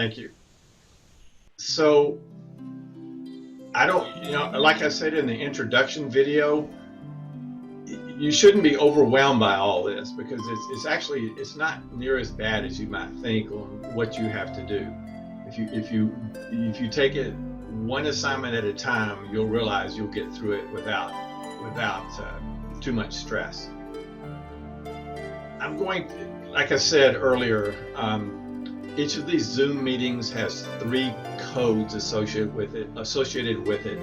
Thank you. So I don't, like I said in the introduction video, you shouldn't be overwhelmed by all this because it's not near as bad as you might think on what you have to do. If you take it one assignment at a time, you'll realize you'll get through it without too much stress. I'm going to, like I said earlier, each of these Zoom meetings has 3 codes associated with it,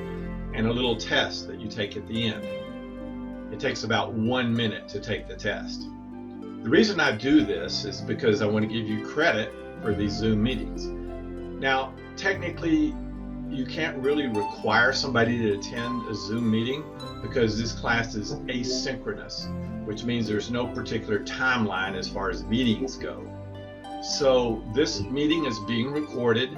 and a little test that you take at the end. It takes about 1 minute to take the test. The reason I do this is because I want to give you credit for these Zoom meetings. Now, technically, you can't really require somebody to attend a Zoom meeting because this class is asynchronous, which means there's no particular timeline as far as meetings go. So this meeting is being recorded.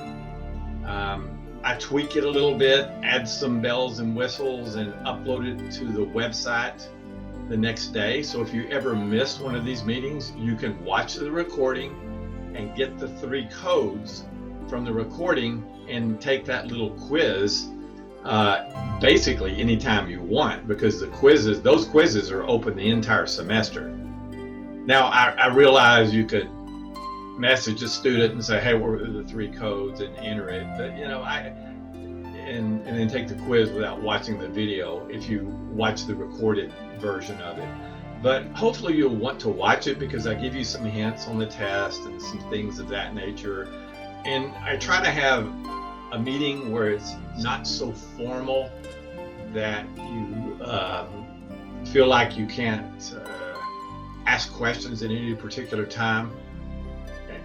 I tweak it a little bit, add some bells and whistles, and upload it to the website the next day. So if you ever miss one of these meetings, you can watch the recording and get the 3 codes from the recording and take that little quiz basically anytime you want, because those quizzes are open the entire semester. Now I realize you could message a student and say, hey, what are the 3 codes, and enter it, but and then take the quiz without watching the video if you watch the recorded version of it. But hopefully you'll want to watch it because I give you some hints on the test and some things of that nature. And I try to have a meeting where it's not so formal that you feel like you can't ask questions at any particular time.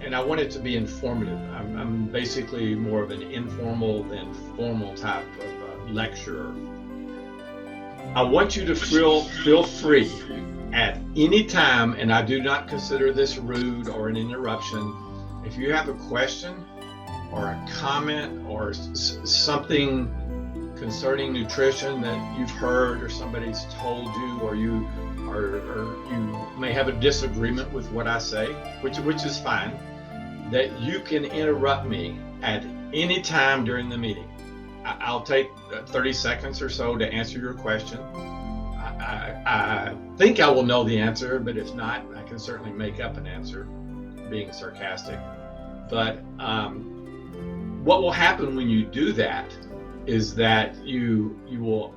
And I want it to be informative. I'm basically more of an informal than formal type of lecturer. I want you to feel free at any time, and I do not consider this rude or an interruption. If you have a question or a comment or something concerning nutrition that you've heard or somebody's told you, or you may have a disagreement with what I say, which is fine, that you can interrupt me at any time during the meeting. I'll take 30 seconds or so to answer your question. I think I will know the answer, but if not, I can certainly make up an answer, being sarcastic. But what will happen when you do that is that you will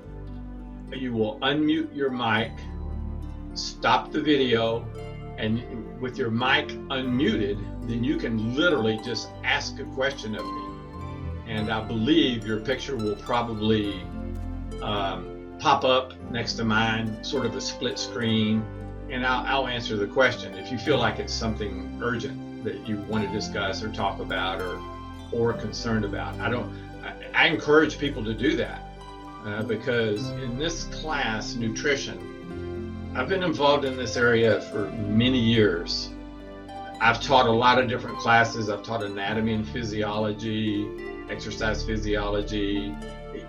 unmute your mic, stop the video, and with your mic unmuted, then you can literally just ask a question of me. And I believe your picture will probably pop up next to mine, sort of a split screen, and I'll answer the question if you feel like it's something urgent that you want to discuss or talk about or concerned about. I encourage people to do that because in this class, nutrition, I've been involved in this area for many years. I've taught a lot of different classes. I've taught anatomy and physiology, exercise physiology,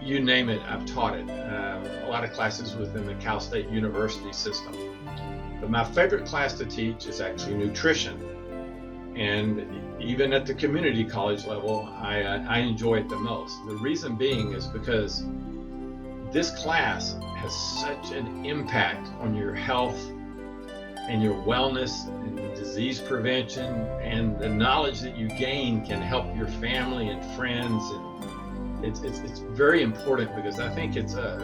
you name it, I've taught it. A lot of classes within the Cal State University system. But my favorite class to teach is actually nutrition. And even at the community college level, I enjoy it the most. The reason being is because this class has such an impact on your health and your wellness and disease prevention, and the knowledge that you gain can help your family and friends. And it's very important because I think it's a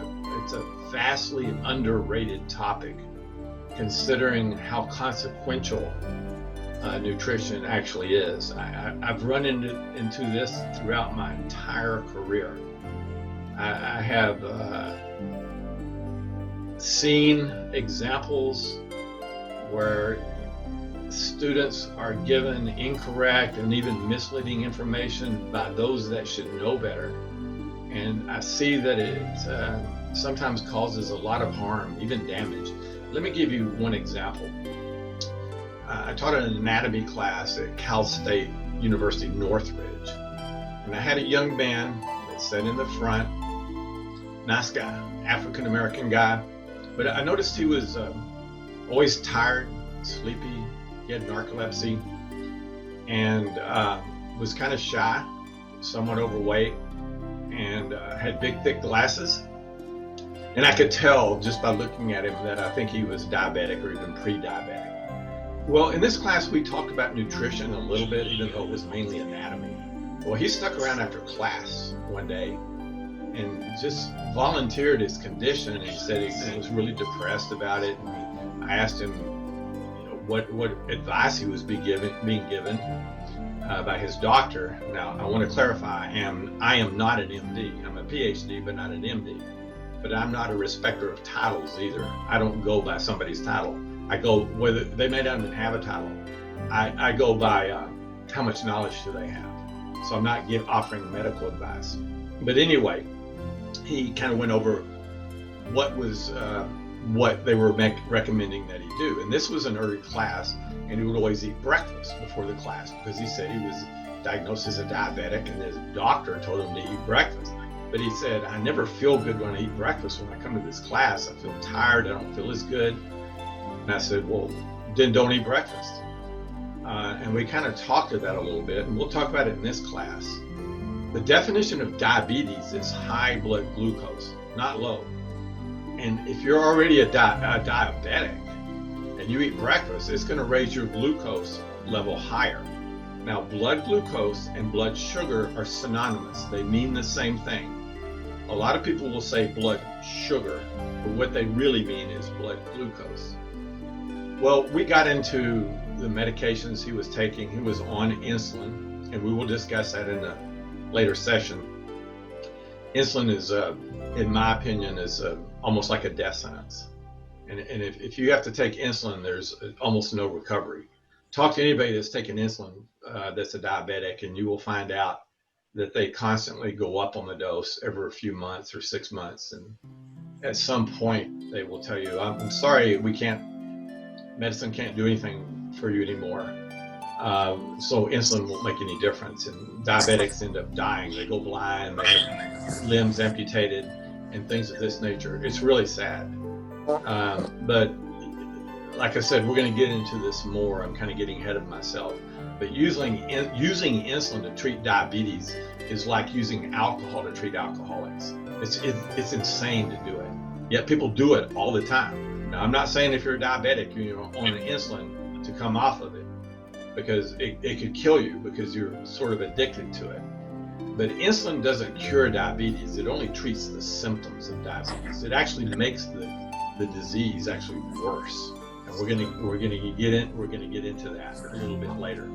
vastly underrated topic, considering how consequential nutrition actually is. I've run into this throughout my entire career. I have seen examples where students are given incorrect and even misleading information by those that should know better. And I see that it sometimes causes a lot of harm, even damage. Let me give you one example. I taught an anatomy class at Cal State University Northridge, and I had a young man that sat in the front, nice guy, African-American guy, but I noticed he was always tired, sleepy, he had narcolepsy, and was kind of shy, somewhat overweight, and had big, thick glasses. And I could tell just by looking at him that I think he was diabetic or even pre-diabetic. Well, in this class, we talked about nutrition a little bit, even though it was mainly anatomy. Well, he stuck around after class one day and just volunteered his condition. And he said he was really depressed about it. And I asked him, what advice he was being given by his doctor. Now, I want to clarify, I am not an MD. I'm a PhD, but not an MD. But I'm not a respecter of titles either. I don't go by somebody's title. I go, whether they may not even have a title, I go by how much knowledge do they have. So I'm not offering medical advice. But anyway, he kind of went over what they were recommending that he do. And this was an early class, and he would always eat breakfast before the class because he said he was diagnosed as a diabetic, and his doctor told him to eat breakfast. But he said, I never feel good when I eat breakfast. When I come to this class, I feel tired. I don't feel as good. And I said, well, then don't eat breakfast. And we kind of talked about that a little bit, and we'll talk about it in this class. The definition of diabetes is high blood glucose, not low. And if you're already a diabetic and you eat breakfast, it's going to raise your glucose level higher. Now, blood glucose and blood sugar are synonymous. They mean the same thing. A lot of people will say blood sugar, but what they really mean is blood glucose. Well, we got into the medications he was taking. He was on insulin, and we will discuss that in a later session. Insulin is, in my opinion, is almost like a death sentence. And if you have to take insulin, there's almost no recovery. Talk to anybody that's taking insulin that's a diabetic, and you will find out that they constantly go up on the dose every few months or 6 months. And at some point, they will tell you, I'm sorry, medicine can't do anything for you anymore. So insulin won't make any difference. And diabetics end up dying. They go blind, they have limbs amputated, and things of this nature. It's really sad. But like I said, we're going to get into this more. I'm kind of getting ahead of myself. But using insulin to treat diabetes is like using alcohol to treat alcoholics. It's insane to do it. Yet people do it all the time. Now, I'm not saying if you're a diabetic, you're on an insulin to come off of it, because it could kill you because you're sort of addicted to it. But insulin doesn't cure diabetes. It only treats the symptoms of diabetes. It actually makes the disease actually worse. And we're gonna get into that a little bit later.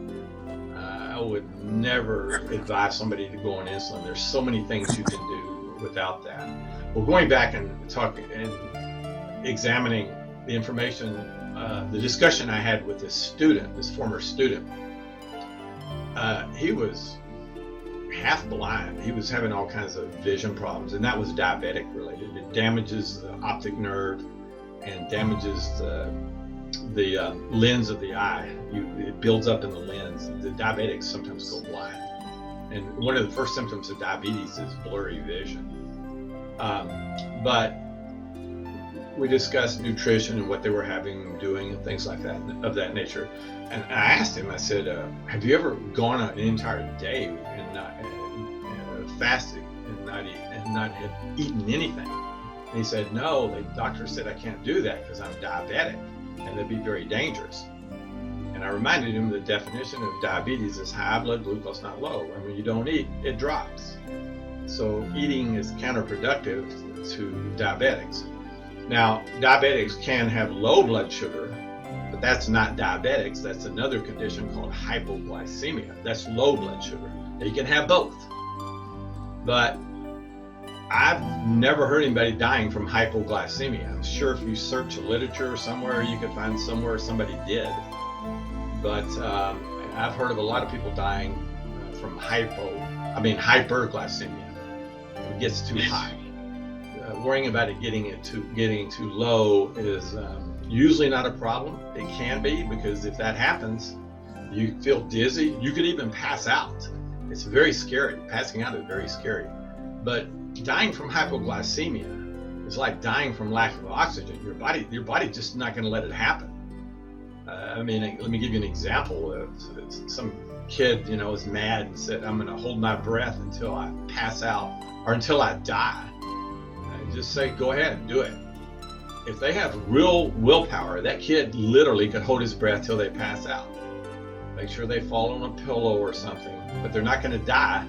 I would never advise somebody to go on insulin. There's so many things you can do without that. Well, going back and talking and examining the information, the discussion I had with this former student, he was half blind. He was having all kinds of vision problems, and that was diabetic related. It damages the optic nerve and damages the lens of the eye. It builds up in the lens. The diabetics sometimes go blind. And one of the first symptoms of diabetes is blurry vision. But we discussed nutrition and what they were doing, and things like that, of that nature. And I asked him, I said, have you ever gone an entire day and not fasted and not have eaten anything? And he said, no, the doctor said I can't do that because I'm diabetic, and that'd be very dangerous. And I reminded him the definition of diabetes is high blood glucose, not low. And when you don't eat, it drops. So eating is counterproductive to diabetics. Now, diabetics can have low blood sugar, but that's not diabetics. That's another condition called hypoglycemia. That's low blood sugar. Now, you can have both. But I've never heard anybody dying from hypoglycemia. I'm sure if you search the literature somewhere, you could find somewhere somebody did. But I've heard of a lot of people dying from hyperglycemia. It gets too high. Worrying about it getting too low is usually not a problem. It can be, because if that happens, you feel dizzy. You could even pass out. It's very scary. Passing out is very scary. But dying from hypoglycemia is like dying from lack of oxygen. Your body just not going to let it happen. I mean, let me give you an example. Some kid, is mad and said, "I'm going to hold my breath until I pass out or until I die." And just say, "Go ahead, do it." If they have real willpower, that kid literally could hold his breath till they pass out. Make sure they fall on a pillow or something, but they're not going to die.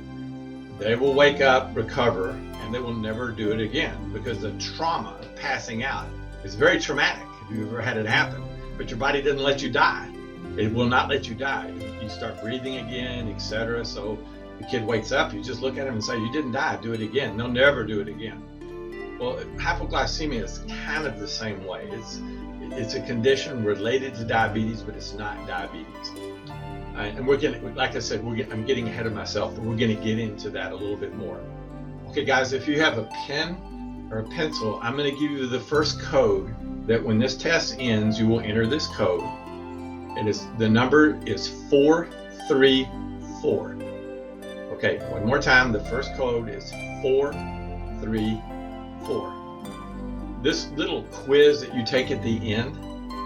They will wake up, recover, and they will never do it again, because the trauma of passing out is very traumatic if you've ever had it happen. But your body doesn't let you die. It will not let you die. You start breathing again, etc. So the kid wakes up, you just look at him and say, "You didn't die, do it again." They'll never do it again. Well, hypoglycemia is kind of the same way. It's a condition related to diabetes, but it's not diabetes. And we're getting, like I said, I'm getting ahead of myself, but we're going to get into that a little bit more. Okay, guys, if you have a pen or a pencil, I'm going to give you the first code that when this test ends, you will enter this code. The number is 434. Okay, one more time. The first code is 434. This little quiz that you take at the end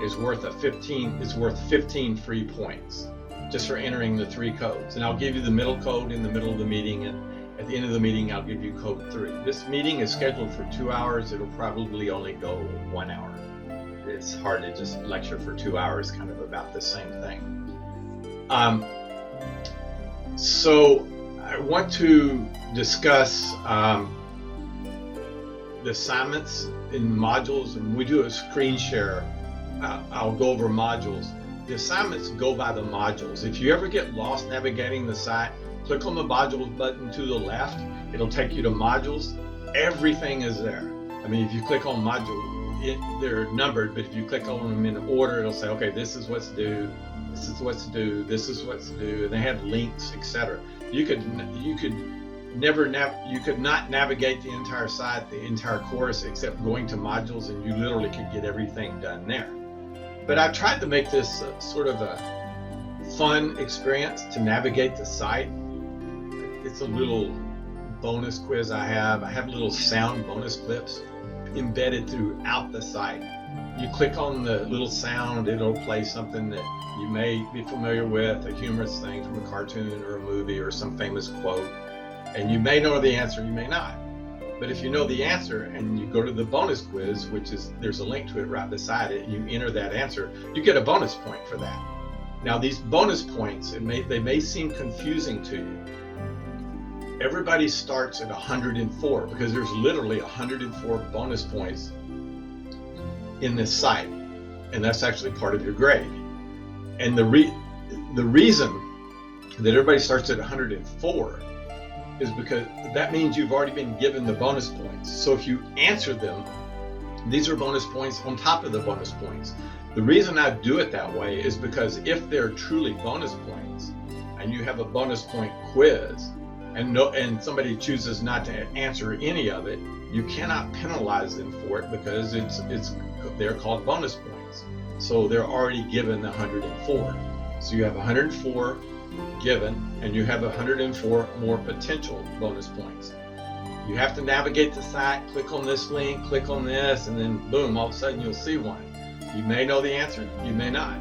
is worth 15 free points, just for entering the 3 codes. And I'll give you the middle code in the middle of the meeting, and at the end of the meeting, I'll give you code 3. This meeting is scheduled for 2 hours. It'll probably only go 1 hour. It's hard to just lecture for 2 hours, kind of about the same thing. So I want to discuss the assignments in modules, and we do a screen share. I'll go over modules. The assignments go by the modules. If you ever get lost navigating the site, click on the modules button to the left. It'll take you to modules. Everything is there. I mean, if you click on module, they're numbered, but if you click on them in order, it'll say, okay, this is what's due, this is what's due, this is what's due, and they have links, etc. You could not navigate the entire site, the entire course, except going to modules, and you literally could get everything done there. But I tried to make this sort of a fun experience to navigate the site. It's a little bonus quiz I have. I have little sound bonus clips embedded throughout the site. You click on the little sound, it'll play something that you may be familiar with, a humorous thing from a cartoon or a movie or some famous quote. And you may know the answer, you may not. But if you know the answer and you go to the bonus quiz, which is, there's a link to it right beside it, and you enter that answer, you get a bonus point for that. Now these bonus points, they may seem confusing to you. Everybody starts at 104 because there's literally 104 bonus points in this site, and that's actually part of your grade. And the reason that everybody starts at 104 is because that means you've already been given the bonus points. So if you answer them, these are bonus points on top of the bonus points. The reason I do it that way is because if they're truly bonus points and you have a bonus point quiz and somebody chooses not to answer any of it, you cannot penalize them for it because they're called bonus points. So they're already given the 104. So you have 104 given, and you have 104 more potential bonus points. You have to navigate the site, click on this link, click on this, and then boom, all of a sudden you'll see one. You may know the answer, you may not.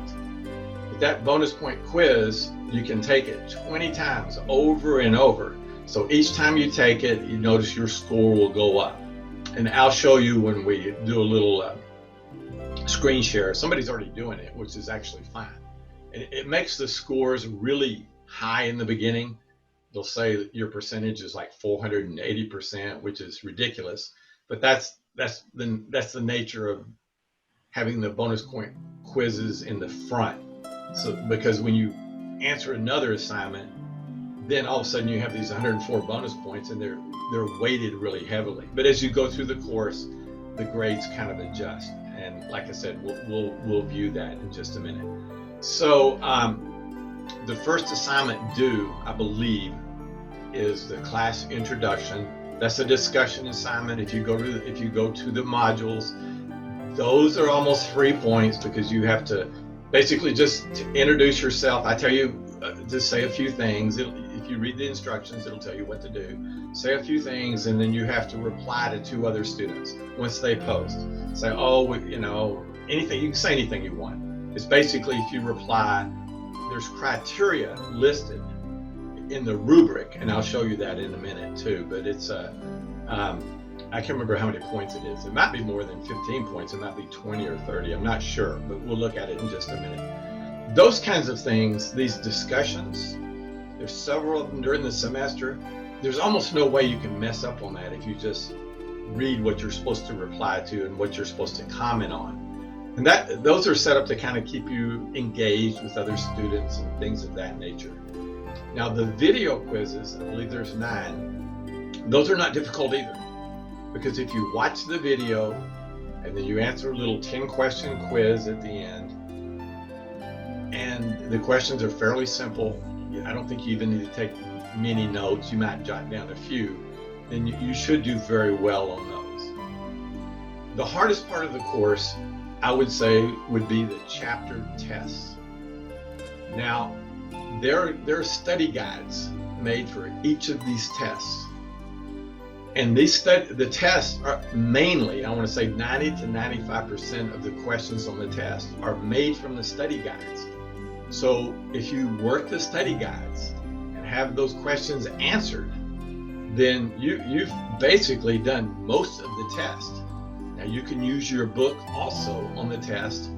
But that bonus point quiz, you can take it 20 times over and over. So each time you take it, you notice your score will go up. And I'll show you when we do a little screen share. Somebody's already doing it, which is actually fine. It makes the scores really high in the beginning. They'll say that your percentage is like 480%, which is ridiculous. But that's the nature of having the bonus point quizzes in the front. So because when you answer another assignment, then all of a sudden you have these 104 bonus points, and they're weighted really heavily. But as you go through the course, the grades kind of adjust. And like I said, we'll view that in just a minute. So the first assignment due, I believe, is the class introduction. That's a discussion assignment. If you go to the modules, those are almost 3 points because you have to basically just introduce yourself. I tell you, just say a few things. If you read the instructions, it'll tell you what to do. Say a few things, and then you have to reply to 2 other students once they post. Say, anything. You can say anything you want. It's basically if you reply, there's criteria listed in the rubric, and I'll show you that in a minute too, but it's I can't remember how many points it is. It might be more than 15 points. It might be 20 or 30. I'm not sure, but we'll look at it in just a minute. Those kinds of things, these discussions, there's several of them during the semester. There's almost no way you can mess up on that if you just read what you're supposed to reply to and what you're supposed to comment on. And those are set up to kind of keep you engaged with other students and things of that nature. Now the video quizzes, I believe there's 9, those are not difficult either. Because if you watch the video and then you answer a little 10-question quiz at the end, and the questions are fairly simple, I don't think you even need to take many notes, you might jot down a few, then you should do very well on those. The hardest part of the course, I would say, would be the chapter tests. Now, there are study guides made for each of these tests. And the tests are mainly, I want to say 90 to 95% of the questions on the test are made from the study guides. So if you work the study guides and have those questions answered, then you've basically done most of the test. Now you can use your book also on the test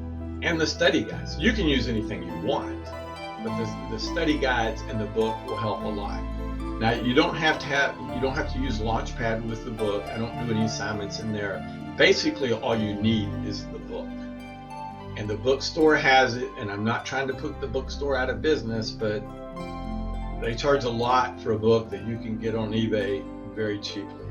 and the study guides. You can use anything you want, but the study guides and the book will help a lot. Now you don't have to use Launchpad with the book. I don't do any assignments in there. Basically all you need is the book. And the bookstore has it, and I'm not trying to put the bookstore out of business, but they charge a lot for a book that you can get on eBay very cheaply.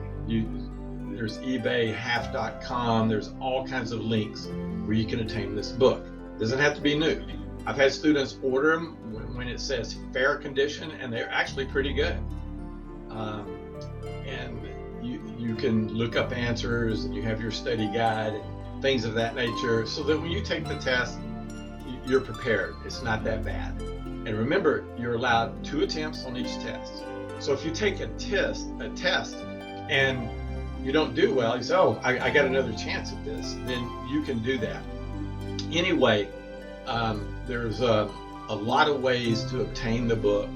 There's eBay, half.com, there's all kinds of links where you can obtain this book. It doesn't have to be new. I've had students order them when it says fair condition, and they're actually pretty good. And you can look up answers, and you have your study guide, and things of that nature, so that when you take the test, you're prepared. It's not that bad. And remember, you're allowed 2 attempts on each test. So if you take a test, and you don't do well, you say, oh, I got another chance at this, then you can do that. Anyway, there's a lot of ways to obtain the book.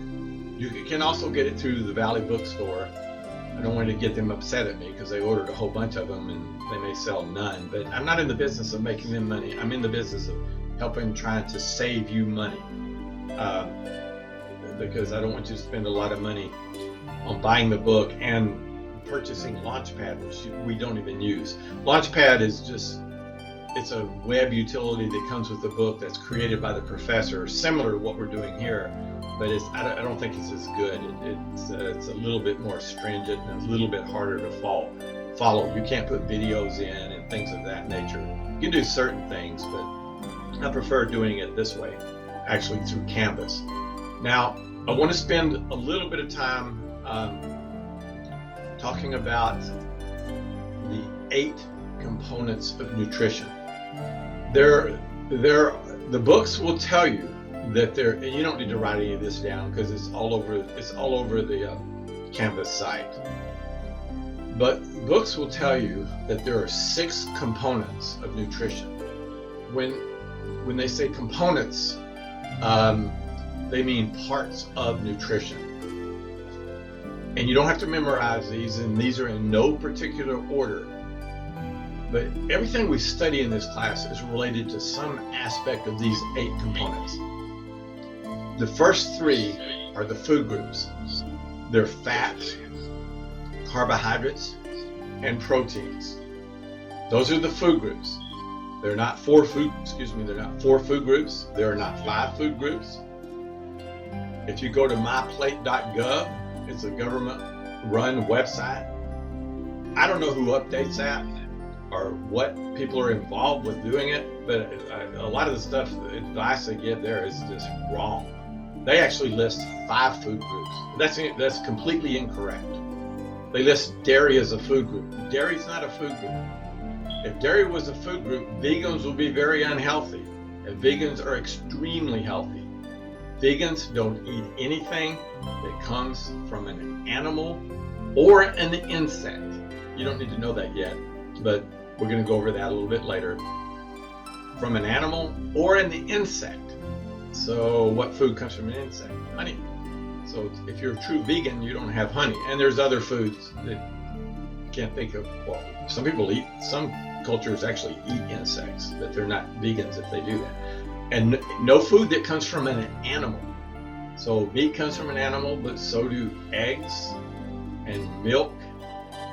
You can also get it through the Valley Bookstore. I don't want to get them upset at me because they ordered a whole bunch of them and they may sell none, but I'm not in the business of making them money. I'm in the business of trying to save you money, because I don't want you to spend a lot of money on buying the book and purchasing Launchpad, which we don't even use. Launchpad is it's a web utility that comes with the book that's created by the professor, similar to what we're doing here, but I don't think it's as good. It's a little bit more stringent and a little bit harder to follow. You can't put videos in and things of that nature. You can do certain things, but I prefer doing it this way, actually through Canvas. Now, I want to spend a little bit of time talking about the 8 components of nutrition. The books will tell you that and you don't need to write any of this down because it's all over the Canvas site. But books will tell you that there are 6 components of nutrition. When they say components, they mean parts of nutrition. And you don't have to memorize these, and these are in no particular order. But everything we study in this class is related to some aspect of these 8 components. The first 3 are the food groups. They're fats, carbohydrates, and proteins. Those are the food groups. They're not 4 food groups. There are not 5 food groups. If you go to myplate.gov, it's a government-run website. I don't know who updates that or what people are involved with doing it, but a lot of the advice they give there is just wrong. They actually list 5 food groups. That's completely incorrect. They list dairy as a food group. Dairy's not a food group. If dairy was a food group, vegans will be very unhealthy, and vegans are extremely healthy. Vegans don't eat anything that comes from an animal or an insect. You don't need to know that yet, but we're going to go over that a little bit later. from an animal or an insect. So what food comes from an insect? Honey. So if you're a true vegan, you don't have honey. And there's other foods that you can't think of. Well, some cultures actually eat insects, but they're not vegans if they do that. And no food that comes from an animal. So meat comes from an animal, but so do eggs and milk,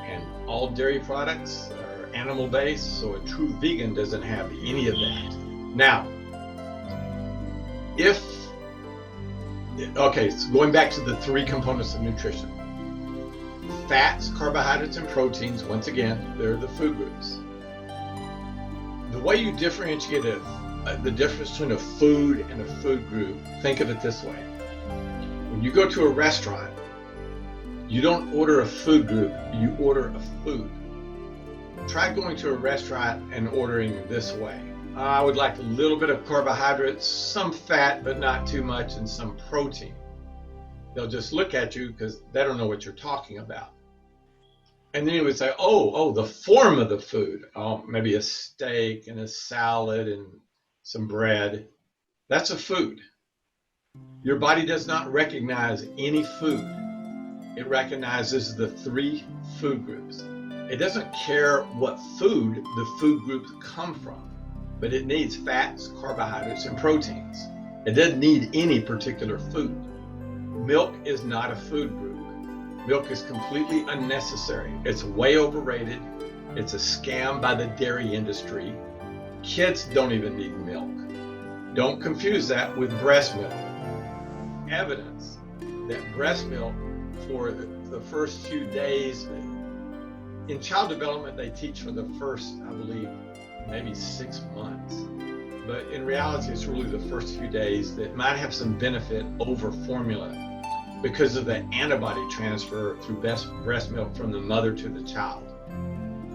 and all dairy products are animal-based. So a true vegan doesn't have any of that. Now, so going back to the three components of nutrition: fats, carbohydrates, and proteins. Once again, they're the food groups. The way you differentiate the difference between a food and a food group, think of it this way. When you go to a restaurant, you don't order a food group, you order a food. Try going to a restaurant and ordering this way. I would like a little bit of carbohydrates, some fat, but not too much, and some protein. They'll just look at you because they don't know what you're talking about. And then you would say, oh, the form of the food. Oh, maybe a steak and a salad and some bread. That's a food. Your body does not recognize any food. It recognizes the three food groups. It doesn't care what food the food groups come from, but it needs fats, carbohydrates, and proteins. It doesn't need any particular food. Milk is not a food group. Milk is completely unnecessary. It's way overrated. It's a scam by the dairy industry. Kids don't even need milk. Don't confuse that with breast milk. Evidence that breast milk for the first few days, in child development they teach for the first, I believe, maybe 6 months. But in reality, it's really the first few days that might have some benefit over formula because of the antibody transfer through breast milk from the mother to the child.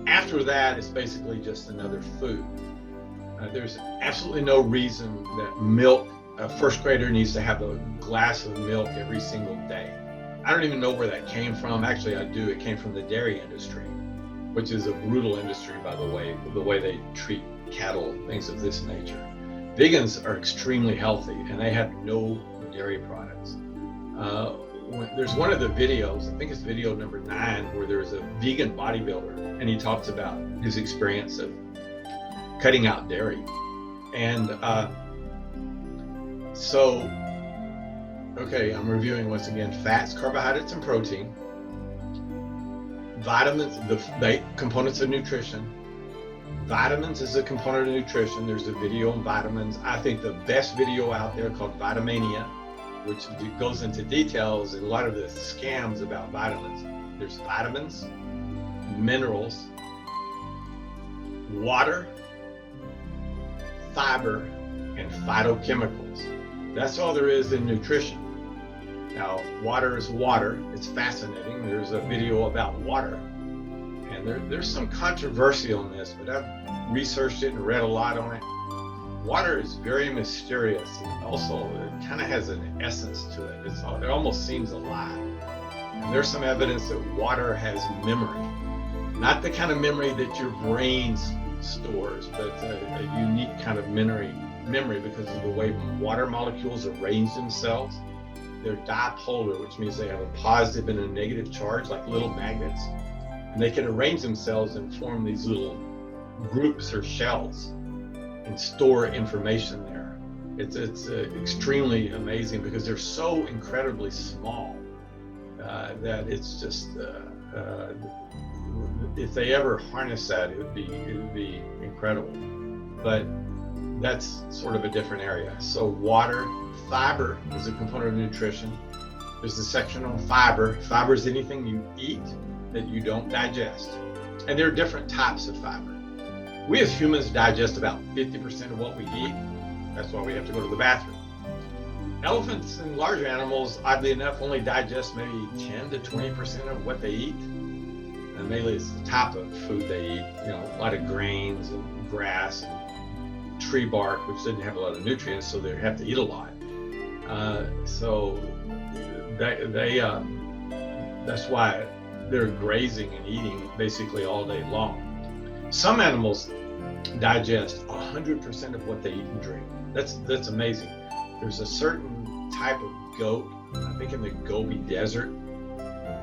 After that, it's basically just another food. There's absolutely no reason that milk, a first grader needs to have a glass of milk every single day. I don't even know where that came from. Actually, I do. It came from the dairy industry, which is a brutal industry, by the way they treat cattle, things of this nature. Vegans are extremely healthy, and they have no dairy products. There's one of the videos, I think it's video number 9, where there's a vegan bodybuilder, and he talks about his experience of cutting out dairy. And I'm reviewing once again: fats, carbohydrates, and protein. Vitamins, the components of nutrition. Vitamins is a component of nutrition. There's a video on vitamins. I think the best video out there called Vitamania, which goes into details and a lot of the scams about vitamins. There's vitamins, minerals, water, fiber, and phytochemicals. That's all there is in nutrition. Now, water is water. It's fascinating. There's a video about water. And there's some controversy on this, but I've researched it and read a lot on it. Water is very mysterious, and also it kind of has an essence to it. It almost seems alive. And there's some evidence that water has memory. Not the kind of memory that your brain stores, but a unique kind of memory because of the way water molecules arrange themselves. They're dipolar, which means they have a positive and a negative charge, like little magnets. And they can arrange themselves and form these little groups or shells and store information there. It's extremely amazing because they're so incredibly small that it's just if they ever harness that, it would be incredible. But that's sort of a different area. So water, fiber is a component of nutrition. There's a section on fiber. Fiber is anything you eat that you don't digest. And there are different types of fiber. We as humans digest about 50% of what we eat. That's why we have to go to the bathroom. Elephants and larger animals, oddly enough, only digest maybe 10 to 20% of what they eat. And mainly it's the type of food they eat. A lot of grains and grass and tree bark, which doesn't have a lot of nutrients, so they have to eat a lot. So that's why they're grazing and eating basically all day long. Some animals digest 100% of what they eat and drink. That's amazing. There's a certain type of goat, I think in the Gobi Desert,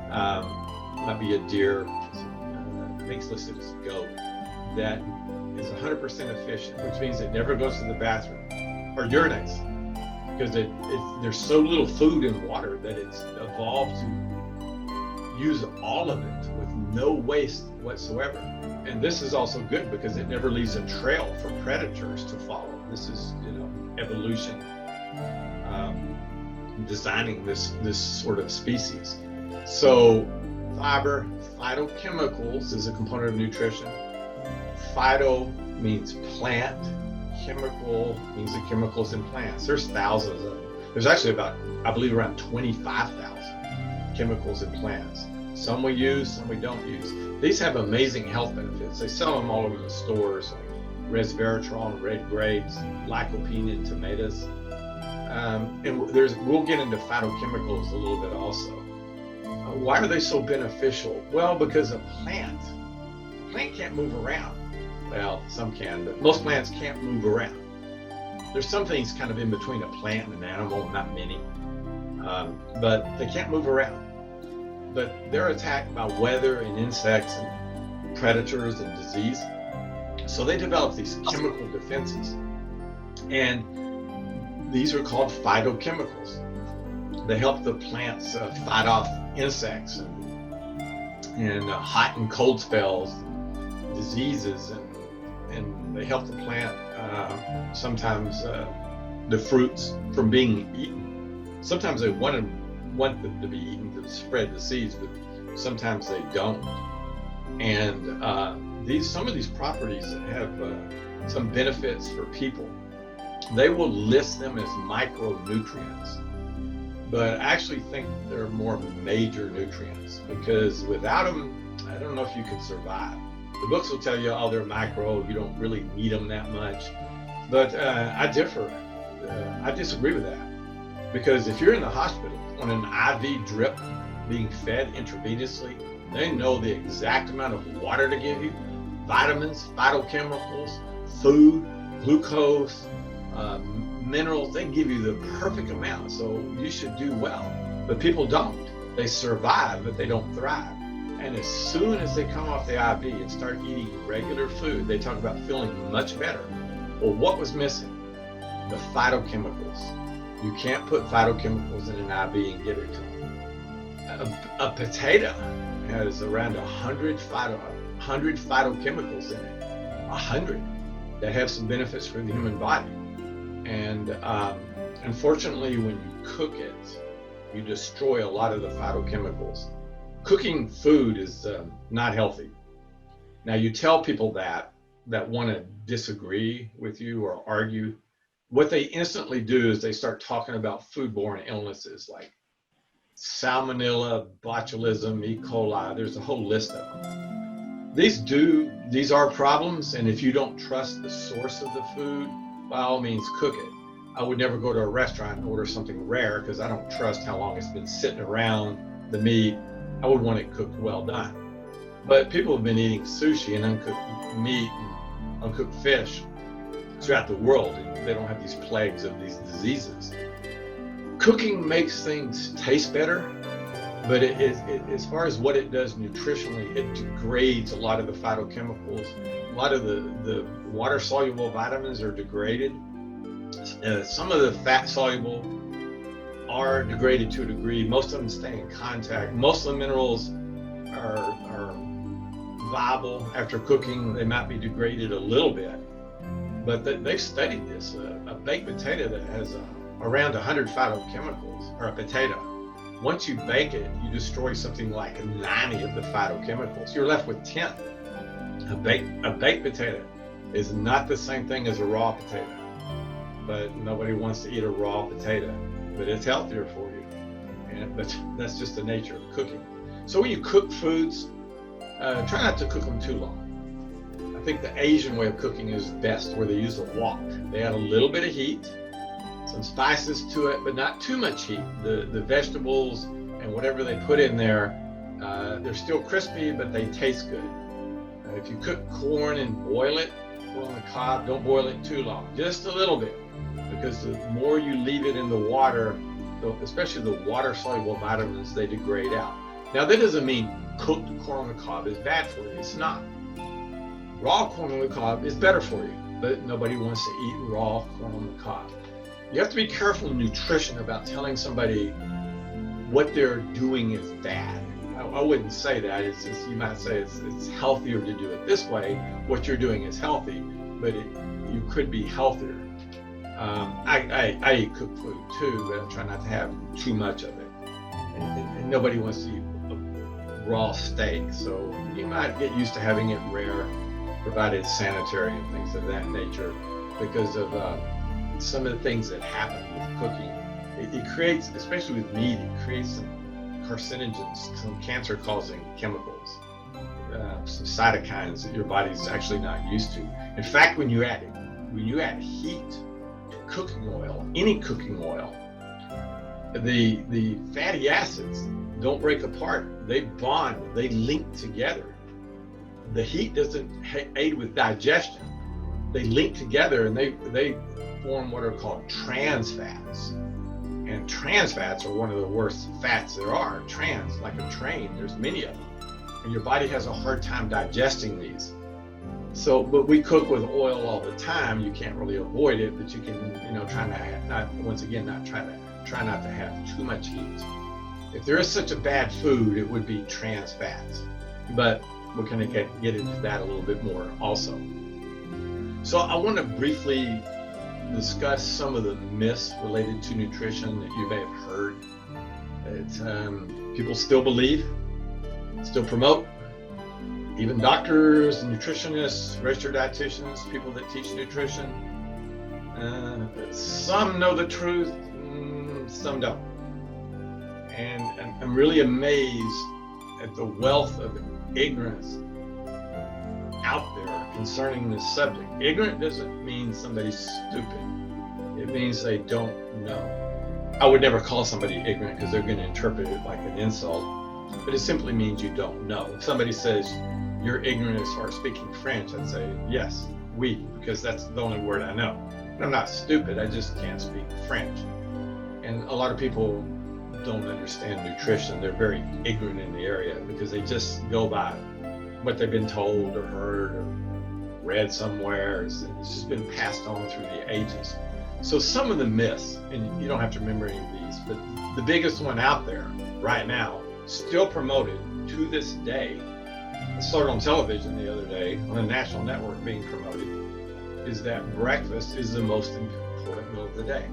might be a deer, I think it's listed as a goat, that is 100% efficient, which means it never goes to the bathroom or urinates, because there's so little food and water that it's evolved to use all of it with no waste whatsoever. And this is also good because it never leaves a trail for predators to follow. This is, evolution designing this sort of species. So fiber, phytochemicals is a component of nutrition. Phyto means plant, chemical means the chemicals in plants. There's thousands of them. There's actually about, I believe, around 25,000 chemicals in plants. Some we use, some we don't use. These have amazing health benefits. They sell them all over the stores, like resveratrol in red grapes, lycopene in tomatoes. And we'll get into phytochemicals a little bit also. Why are they so beneficial? Well, because a plant can't move around. Well, some can, but most plants can't move around. There's some things kind of in between a plant and an animal, not many, but they can't move around. But they're attacked by weather and insects and predators and disease. So they develop these chemical defenses. And these are called phytochemicals. They help the plants fight off insects and hot and cold spells, diseases, and they help the plant sometimes the fruits from being eaten. Sometimes they want them to be eaten to spread the seeds, but sometimes they don't. And some of these properties have some benefits for people. They will list them as micronutrients, but I actually think they're more major nutrients, because without them, I don't know if you could survive. The books will tell you, oh, they're micro, you don't really need them that much. But I differ. I disagree with that. Because if you're in the hospital on an IV drip being fed intravenously, they know the exact amount of water to give you, vitamins, phytochemicals, food, glucose, minerals. They give you the perfect amount, so you should do well. But people don't. They survive, but they don't thrive. And as soon as they come off the IV and start eating regular food, they talk about feeling much better. Well, what was missing? The phytochemicals. You can't put phytochemicals in an IV and give it to them. A potato has around 100 phytochemicals in it, 100 that have some benefits for the human body. And unfortunately, when you cook it, you destroy a lot of the phytochemicals. Cooking food is not healthy. Now, you tell people that want to disagree with you or argue, what they instantly do is they start talking about foodborne illnesses like salmonella, botulism, E. coli. There's a whole list of them. These are problems, and if you don't trust the source of the food, by all means cook it. I would never go to a restaurant and order something rare because I don't trust how long it's been sitting around, the meat. I would want it cooked well done. But people have been eating sushi and uncooked meat and uncooked fish throughout the world, and they don't have these plagues of these diseases. Cooking makes things taste better, but as far as what it does nutritionally, it degrades a lot of the phytochemicals. A lot of the water-soluble vitamins are degraded. Some of the fat-soluble are degraded to a degree. Most of them stay in contact. Most of the minerals are viable after cooking. They might be degraded a little bit, but they've studied this. A baked potato that has around 100 phytochemicals, or a potato, once you bake it, you destroy something like 90 of the phytochemicals. You're left with 10. A baked potato is not the same thing as a raw potato, but nobody wants to eat a raw potato, but it's healthier for you. But that's just the nature of cooking. So when you cook foods, try not to cook them too long. I think the Asian way of cooking is best, where they use a wok. They add a little bit of heat, some spices to it, but not too much heat. The vegetables and whatever they put in there, they're still crispy, but they taste good. If you cook corn and boil it, corn on the cob, don't boil it too long, just a little bit, because the more you leave it in the water, especially the water-soluble vitamins, they degrade out. Now, that doesn't mean cooked corn on the cob is bad for you. It's not. Raw corn on the cob is better for you, but nobody wants to eat raw corn on the cob. You have to be careful in nutrition about telling somebody what they're doing is bad. I wouldn't say that. It's just, you might say it's healthier to do it this way. What you're doing is healthy, but you could be healthier. I eat cooked food too, but I try not to have too much of it. And nobody wants to eat a raw steak, so you might get used to having it rare, provided it's sanitary and things of that nature, because of some of the things that happen with cooking. It creates, especially with meat, it creates some carcinogens, some cancer-causing chemicals, some cytokines that your body's actually not used to. In fact, when you add heat to cooking oil, any cooking oil, the fatty acids don't break apart. They bond, they link together. The heat doesn't aid with digestion. They link together and they form what are called trans fats. And trans fats are one of the worst fats there are. Trans, like a train, there's many of them. And your body has a hard time digesting these. So, but we cook with oil all the time. You can't really avoid it, but you can, try not to have too much heat. If there is such a bad food, it would be trans fats. But we're going to get into that a little bit more also. So I want to briefly discuss some of the myths related to nutrition that you may have heard. It's, people still believe, still promote, even doctors, nutritionists, registered dietitians, people that teach nutrition. Some know the truth, some don't. And I'm really amazed at the wealth of ignorance out there concerning this subject. Ignorant doesn't mean somebody's stupid. It means they don't know. I would never call somebody ignorant because they're going to interpret it like an insult, but it simply means you don't know. If somebody says, you're ignorant as far as speaking French, I'd say, yes, oui, because that's the only word I know. And I'm not stupid, I just can't speak French. And a lot of people don't understand nutrition. They're very ignorant in the area because they just go by what they've been told or heard or read somewhere. It's just been passed on through the ages. So some of the myths, and you don't have to remember any of these, but the biggest one out there right now, still promoted to this day, it started on television the other day on a national network being promoted, is that breakfast is the most important meal of the day.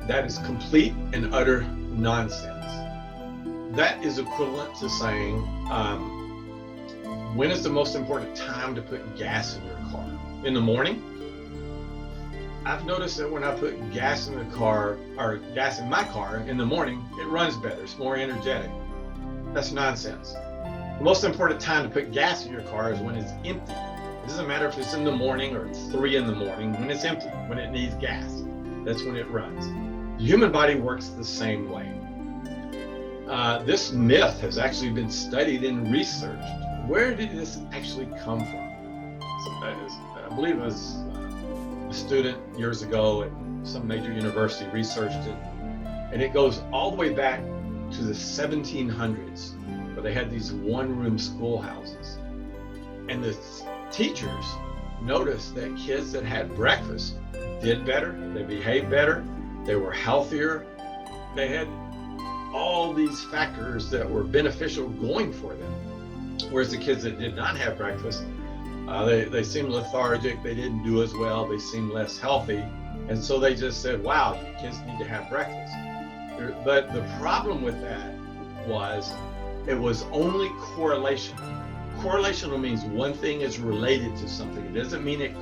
That is complete and utter nonsense. That is equivalent to saying, when is the most important time to put gas in your car? In the morning? I've noticed that when I put gas in the car, or gas in my car in the morning, it runs better, it's more energetic. That's nonsense. The most important time to put gas in your car is when it's empty. It doesn't matter if it's in the morning or it's 3 in the morning, when it's empty, when it needs gas. That's when it runs. The human body works the same way. This myth has actually been studied and researched. Where did this actually come from? I believe it was a student years ago at some major university researched it, and it goes all the way back to the 1700s, where they had these one-room schoolhouses. And the teachers noticed that kids that had breakfast did better, they behaved better, they were healthier, they had all these factors that were beneficial going for them. Whereas the kids that did not have breakfast, they seemed lethargic, they didn't do as well, they seemed less healthy. And so they just said, wow, you kids need to have breakfast. But the problem with that was it was only correlation. Correlational means one thing is related to something. It doesn't mean it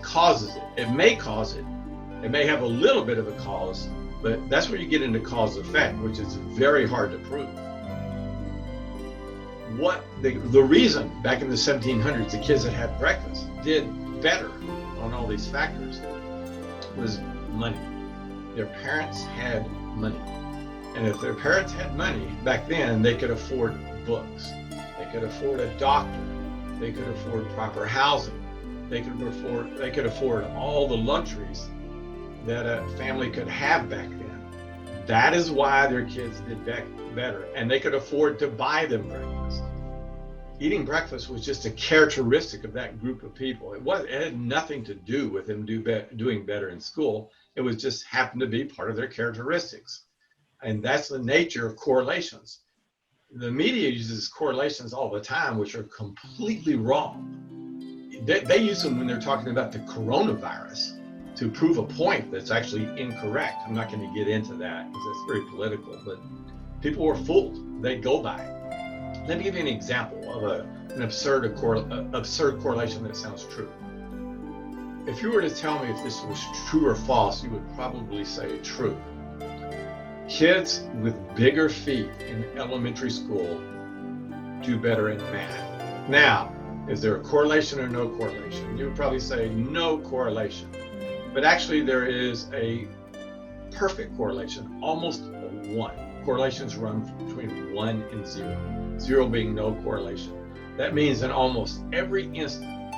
causes it. It may cause it. It may have a little bit of a cause, but that's where you get into cause effect, which is very hard to prove. What the reason back in the 1700s the kids that had breakfast did better on all these factors was money. Their parents had money. And if their parents had money back then, they could afford books. They could afford a doctor. They could afford proper housing. They could afford all the luxuries that a family could have back then. That is why their kids did better, and they could afford to buy them breakfast. Eating breakfast was just a characteristic of that group of people. It had nothing to do with them doing better in school. It was just happened to be part of their characteristics. And that's the nature of correlations. The media uses correlations all the time, which are completely wrong. They use them when they're talking about the coronavirus to prove a point that's actually incorrect. I'm not going to get into that because that's very political, but people were fooled. They go by it. Let me give you an example of an absurd correlation that sounds true. If you were to tell me if this was true or false, you would probably say true. Kids with bigger feet in elementary school do better in math. Now, is there a correlation or no correlation? You would probably say no correlation. But actually there is a perfect correlation, almost a 1. Correlations run between 1 and 0, 0 being no correlation. That means in almost every instant,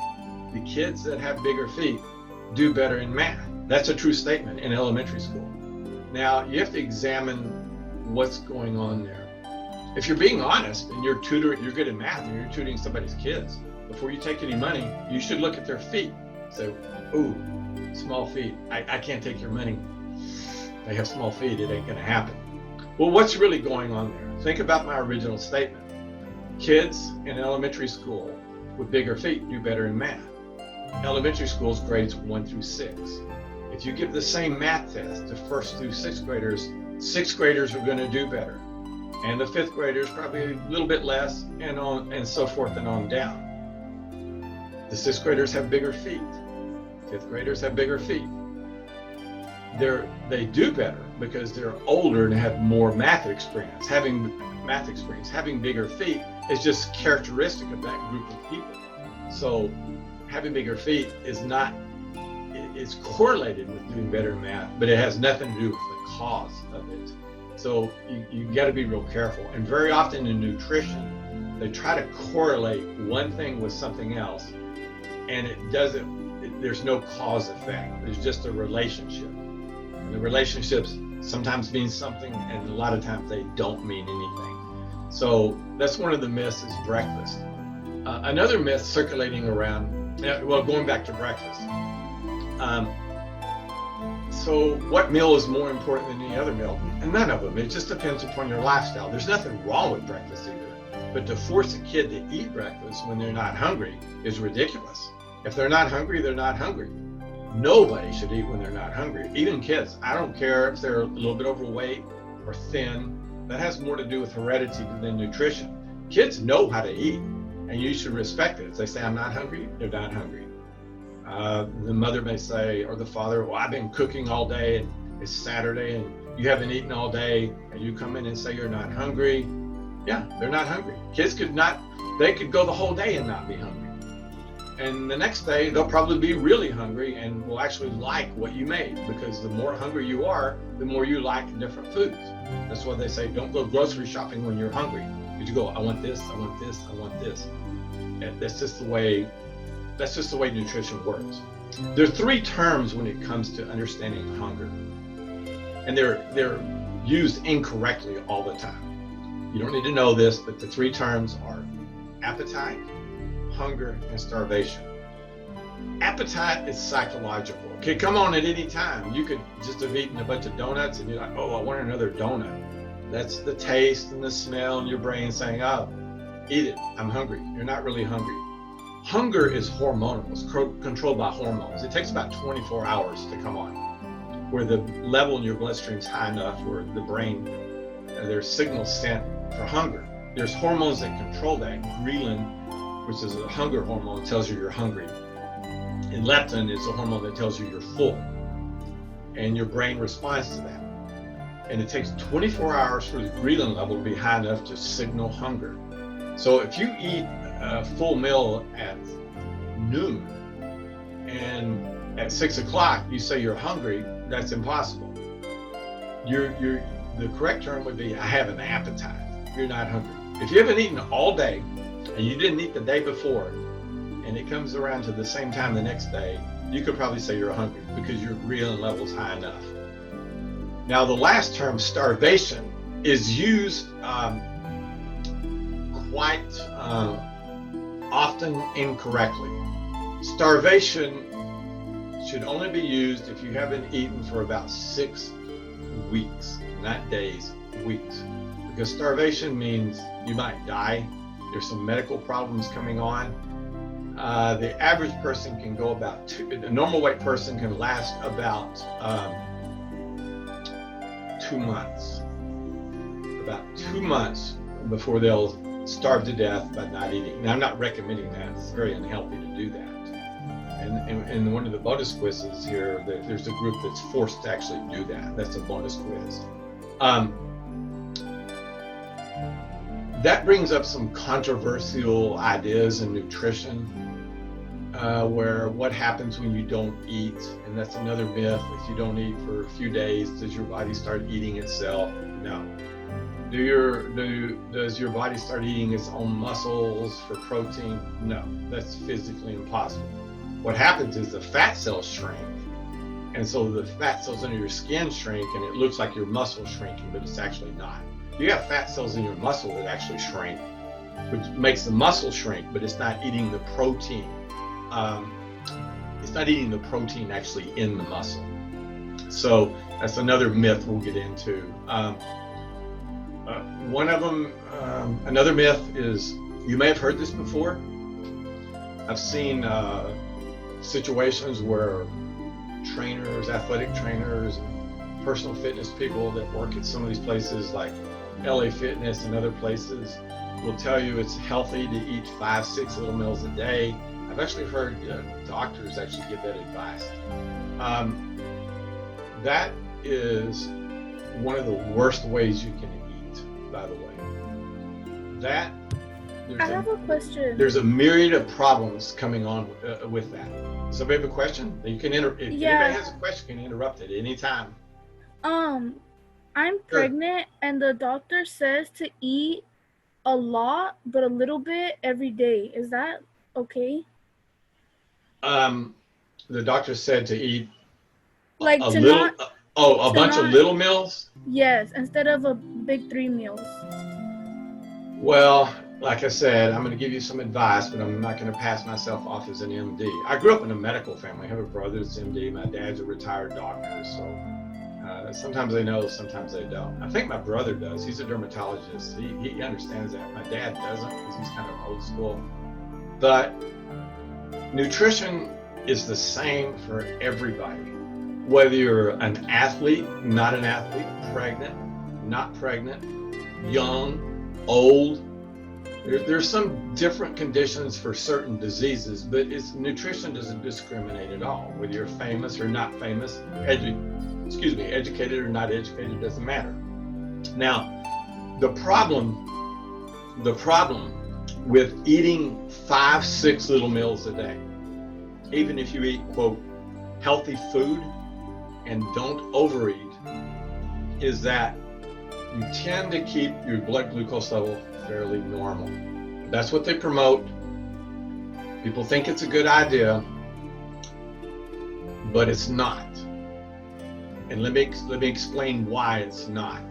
the kids that have bigger feet do better in math. That's a true statement in elementary school. Now, you have to examine what's going on there. If you're being honest and you're good at math and you're tutoring somebody's kids, before you take any money, you should look at their feet. Say, ooh, small feet. I can't take your money. They have small feet, it ain't gonna happen. Well, what's really going on there? Think about my original statement. Kids in elementary school with bigger feet do better in math. Elementary school's grades 1 through 6. If you give the same math test to 1st through 6th graders, 6th graders are gonna do better. And the 5th graders probably a little bit less, and so forth and on down. The 6th graders have bigger feet. 5th graders have bigger feet. They do better because they're older and have more math experience. Having bigger feet is just characteristic of that group of people. So having bigger feet it's correlated with doing better in math, but it has nothing to do with the cause of it. So you got to be real careful. And very often in nutrition, they try to correlate one thing with something else, and there's no cause effect. There's just a relationship. And the relationships sometimes mean something, and a lot of times they don't mean anything. So that's one of the myths is breakfast. Another myth circulating around, going back to breakfast. So what meal is more important than any other meal? And none of them. It just depends upon your lifestyle. There's nothing wrong with breakfast either. But to force a kid to eat breakfast when they're not hungry is ridiculous. If they're not hungry, they're not hungry. Nobody should eat when they're not hungry. Even kids. I don't care if they're a little bit overweight or thin. That has more to do with heredity than nutrition. Kids know how to eat, and you should respect it. If they say, I'm not hungry, they're not hungry. The mother may say, or the father, well, I've been cooking all day and it's Saturday and you haven't eaten all day, and you come in and say you're not hungry. Yeah, they're not hungry. Kids could go the whole day and not be hungry. And the next day they'll probably be really hungry and will actually like what you made, because the more hungry you are, the more you like different foods. That's why they say don't go grocery shopping when you're hungry. You go, I want this, I want this, I want this. And that's just the way nutrition works. There are 3 terms when it comes to understanding hunger, and they're used incorrectly all the time. You don't need to know this, but the 3 terms are appetite, hunger, and starvation. Appetite is psychological. It could come on at any time. You could just have eaten a bunch of donuts and you're like, oh, I want another donut. That's the taste and the smell in your brain saying, oh, eat it, I'm hungry. You're not really hungry. Hunger is hormonal. It's controlled by hormones. It takes about 24 hours to come on, where the level in your bloodstream is high enough where the brain, there's signals sent for hunger. There's hormones that control that. Ghrelin, which is a hunger hormone, tells you you're hungry. And leptin is a hormone that tells you you're full. And your brain responds to that. And it takes 24 hours for the ghrelin level to be high enough to signal hunger. So if you eat a full meal at noon and at 6 o'clock you say you're hungry, that's impossible. The correct term would be, I have an appetite. You're not hungry. If you haven't eaten all day and you didn't eat the day before, and it comes around to the same time the next day, you could probably say you're hungry because your ghrelin level's high enough. Now, the last term, starvation, is used quite often incorrectly. Starvation should only be used if you haven't eaten for about 6 weeks, not days, weeks. Because starvation means you might die. There's some medical problems coming on. The average person can go about a normal weight person can last about 2 months. About 2 months before they'll starve to death by not eating. Now, I'm not recommending that. It's very unhealthy to do that. And one of the bonus quizzes here, there's a group that's forced to actually do that. That's a bonus quiz. That brings up some controversial ideas in nutrition, where what happens when you don't eat, and that's another myth. If you don't eat for a few days, does your body start eating itself? No. Does your body start eating its own muscles for protein? No, that's physically impossible. What happens is the fat cells shrink, and so the fat cells under your skin shrink, and it looks like your muscle's shrinking, but it's actually not. You have fat cells in your muscle that actually shrink, which makes the muscle shrink, but it's not eating the protein. It's not eating the protein actually in the muscle. So that's another myth we'll get into. One of them, another myth is, you may have heard this before. I've seen situations where trainers, athletic trainers, personal fitness people that work at some of these places like LA Fitness and other places will tell you it's healthy to eat 5-6 little meals a day. I've actually heard doctors actually give that advice. That is one of the worst ways you can eat, by the way. I have a question. There's a myriad of problems coming on with that. Somebody have a question? You can if anybody has a question, you can interrupt at any time. I'm pregnant, and the doctor says to eat a lot, but a little bit every day. Is that okay? The doctor said to eat like a to little, not, a bunch of little meals? Yes, instead of a big 3 meals. Well, like I said, I'm going to give you some advice, but I'm not going to pass myself off as an MD. I grew up in a medical family. I have a brother that's MD. My dad's a retired doctor, so sometimes they know, sometimes they don't. I think my brother does. He's a dermatologist. He understands that. My dad doesn't because he's kind of old school. But nutrition is the same for everybody. Whether you're an athlete, not an athlete, pregnant, not pregnant, young, old. There's some different conditions for certain diseases, but nutrition doesn't discriminate at all. Whether you're famous or not famous, educated or not educated, doesn't matter. Now, the problem with eating 5-6 little meals a day, even if you eat, quote, healthy food and don't overeat, is that you tend to keep your blood glucose level fairly normal. That's what they promote. People think it's a good idea, but it's not. And let me explain why it's not.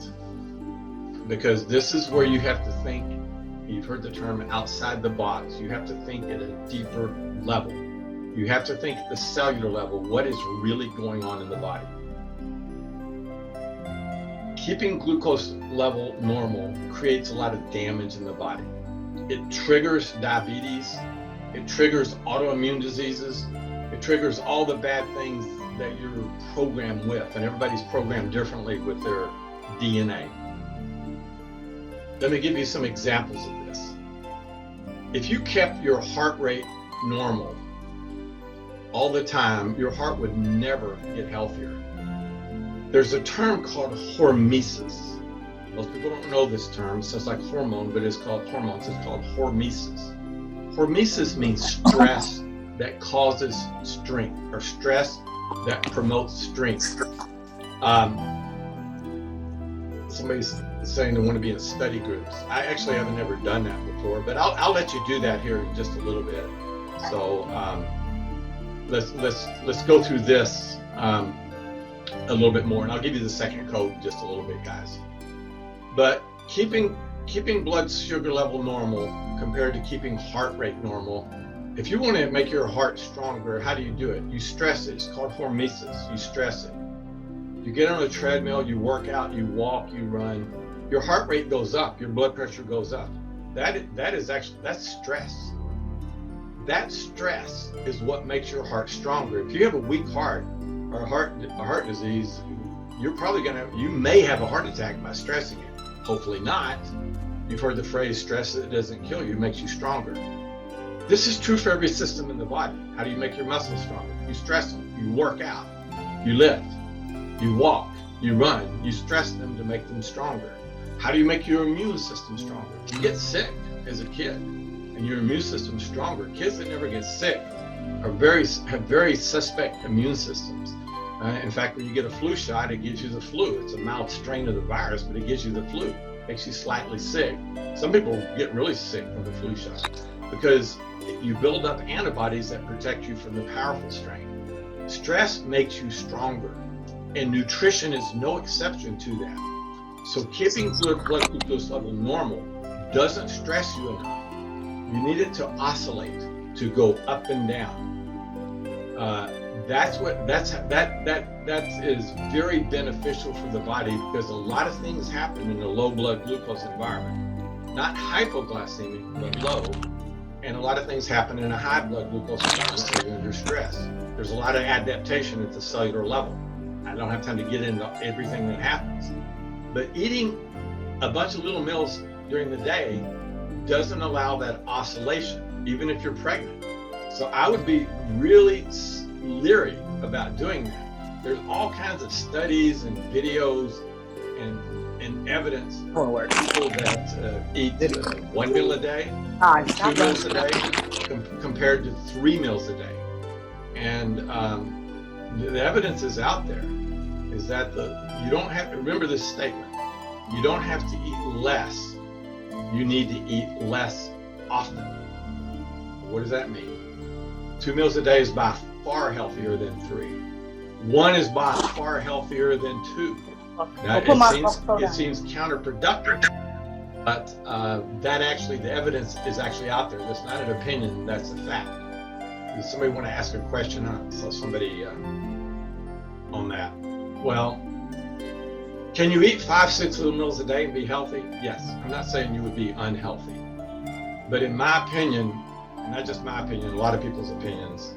Because this is where you have to think, you've heard the term outside the box. You have to think at a deeper level. You have to think at the cellular level, what is really going on in the body. Keeping glucose level normal creates a lot of damage in the body. It triggers diabetes, it triggers autoimmune diseases, it triggers all the bad things that you're programmed with, and everybody's programmed differently with their DNA. Let me give you some examples of this. If you kept your heart rate normal all the time, your heart would never get healthier. There's a term called hormesis. Most people don't know this term. It sounds like hormone, but it's called hormones. It's called hormesis. Hormesis means stress that causes strength, or stress that promotes strength. Somebody's saying they want to be in study groups. I actually haven't ever done that before, but I'll let you do that here in just a little bit. So let's go through this a little bit more, and I'll give you the second code in just a little bit, guys. But keeping blood sugar level normal compared to keeping heart rate normal. If you want to make your heart stronger, how do you do it? You stress it. It's called hormesis. You stress it. You get on a treadmill, you work out, you walk, you run. Your heart rate goes up. Your blood pressure goes up. That's stress. That stress is what makes your heart stronger. If you have a weak heart or a heart disease, you may have a heart attack by stressing it. Hopefully not. You've heard the phrase, stress that doesn't kill you makes you stronger. This is true for every system in the body. How do you make your muscles stronger? You stress them, you work out, you lift, you walk, you run, you stress them to make them stronger. How do you make your immune system stronger? You get sick as a kid and your immune system's stronger. Kids that never get sick have very suspect immune systems. In fact, when you get a flu shot, it gives you the flu. It's a mild strain of the virus, but it gives you the flu. Makes you slightly sick. Some people get really sick from the flu shot because you build up antibodies that protect you from the powerful strain. Stress makes you stronger, and nutrition is no exception to that. So keeping blood glucose level normal doesn't stress you enough. You need it to oscillate, to go up and down. That is very beneficial for the body because a lot of things happen in a low blood glucose environment. Not hypoglycemic, but low. And a lot of things happen in a high blood glucose environment when you're under stress. There's a lot of adaptation at the cellular level. I don't have time to get into everything that happens. But eating a bunch of little meals during the day doesn't allow that oscillation, even if you're pregnant. So I would be really leery about doing that. There's all kinds of studies and videos and evidence for people that eat 1 meal a day, 2 meals a day, compared to 3 meals a day. And the evidence is out there, is that you don't have to remember this statement. You don't have to eat less. You need to eat less often. What does that mean? 2 meals a day is by far healthier than 3. 1 is by far healthier than 2. Now, it seems counterproductive, but the evidence is actually out there. That's not an opinion, that's a fact. Does somebody want to ask a question? I saw somebody on that. Well, can you eat 5-6 little meals a day and be healthy? Yes. I'm not saying you would be unhealthy. But in my opinion, not just my opinion, a lot of people's opinions,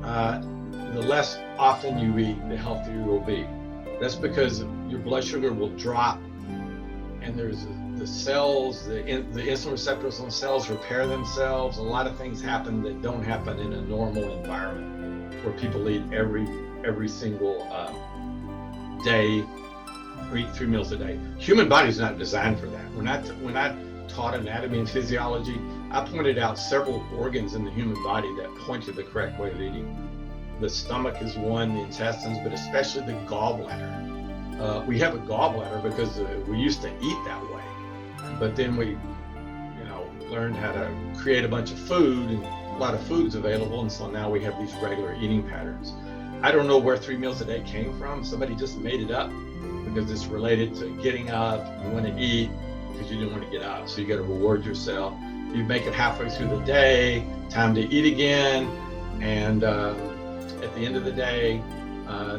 the less often you eat, the healthier you will be. That's because your blood sugar will drop, and there's the cells, the insulin receptors on cells repair themselves. A lot of things happen that don't happen in a normal environment where people eat every single day, or eat 3 meals a day. Human body's not designed for that. When I taught anatomy and physiology, I pointed out several organs in the human body that point to the correct way of eating. The stomach is one, the intestines, but especially the gallbladder. We have a gallbladder because we used to eat that way, but then we, learned how to create a bunch of food, and a lot of food's available, and so now we have these regular eating patterns. I don't know where 3 meals a day came from. Somebody just made it up because it's related to getting up. You want to eat because you didn't want to get up, so you got to reward yourself. You make it halfway through the day, time to eat again, and at the end of the day,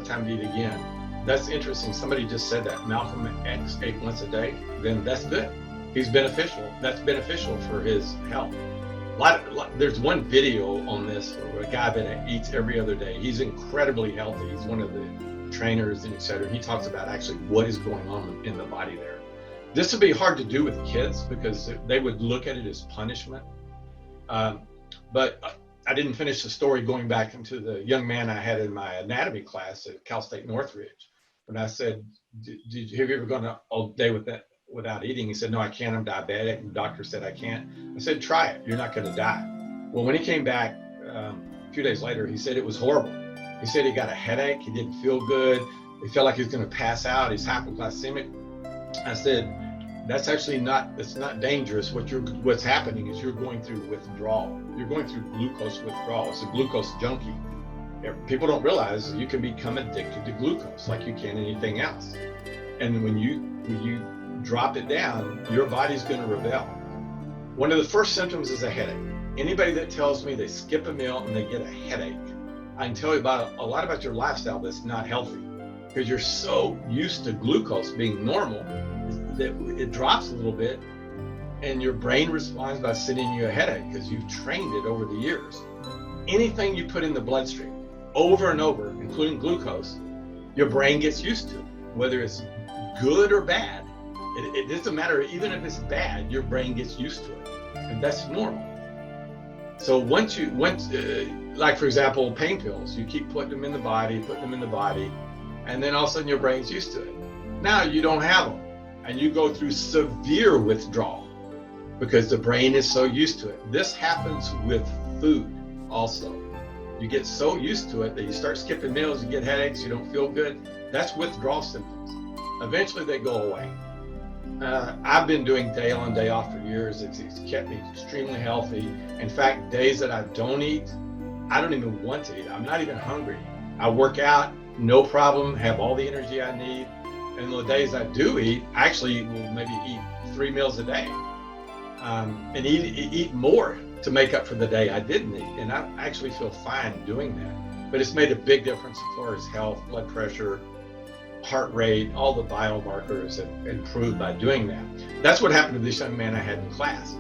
time to eat again. That's interesting. Somebody just said that. Malcolm X ate once a day. Then that's good. He's beneficial. That's beneficial for his health. There's one video on this for a guy that eats every other day. He's incredibly healthy. He's one of the trainers and et cetera. He talks about actually what is going on in the body there. This would be hard to do with kids because they would look at it as punishment. But I didn't finish the story going back into the young man I had in my anatomy class at Cal State Northridge. When I said, have you ever gone all day without eating? He said, no, I can't. I'm diabetic. And the doctor said I can't. I said, try it. You're not going to die. Well, when he came back a few days later, he said it was horrible. He said he got a headache. He didn't feel good. He felt like he was going to pass out. He's hypoglycemic. I said, That's actually not, it's not dangerous. What's happening is you're going through withdrawal. You're going through glucose withdrawal. It's a glucose junkie. People don't realize you can become addicted to glucose like you can anything else. And when you drop it down, your body's going to rebel. One of the first symptoms is a headache. Anybody that tells me they skip a meal and they get a headache, I can tell you about a lot about your lifestyle that's not healthy, because you're so used to glucose being normal that it drops a little bit and your brain responds by sending you a headache because you've trained it over the years. Anything you put in the bloodstream over and over, including glucose, your brain gets used to, whether it's good or bad. It doesn't matter. Even if it's bad, your brain gets used to it, and that's normal. So once like for example, pain pills, you keep putting them in the body, and then all of a sudden your brain's used to it. Now you don't have them, and you go through severe withdrawal because the brain is so used to it. This happens with food also. You get so used to it that you start skipping meals, you get headaches, you don't feel good. That's withdrawal symptoms. Eventually they go away. I've been doing day on, day off for years. It's kept me extremely healthy. In fact, days that I don't eat, I don't even want to eat. I'm not even hungry. I work out, no problem, have all the energy I need. And the days I do eat, I actually will maybe eat 3 meals a day, and eat more to make up for the day I didn't eat. And I actually feel fine doing that. But it's made a big difference as far as health, blood pressure, heart rate, all the biomarkers have improved by doing that. That's what happened to this young man I had in class.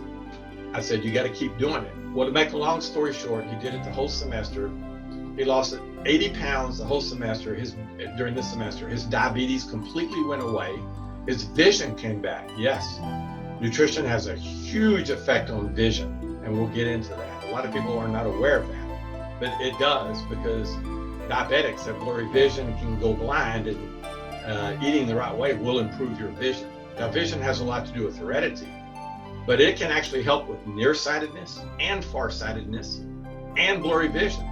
I said, you got to keep doing it. Well, to make a long story short, he did it the whole semester. He lost 80 pounds the whole semester. During this semester, his diabetes completely went away. His vision came back. Yes, nutrition has a huge effect on vision, and we'll get into that. A lot of people are not aware of that, but it does, because diabetics have blurry vision and can go blind, and eating the right way will improve your vision. Now, vision has a lot to do with heredity, but it can actually help with nearsightedness and farsightedness and blurry vision.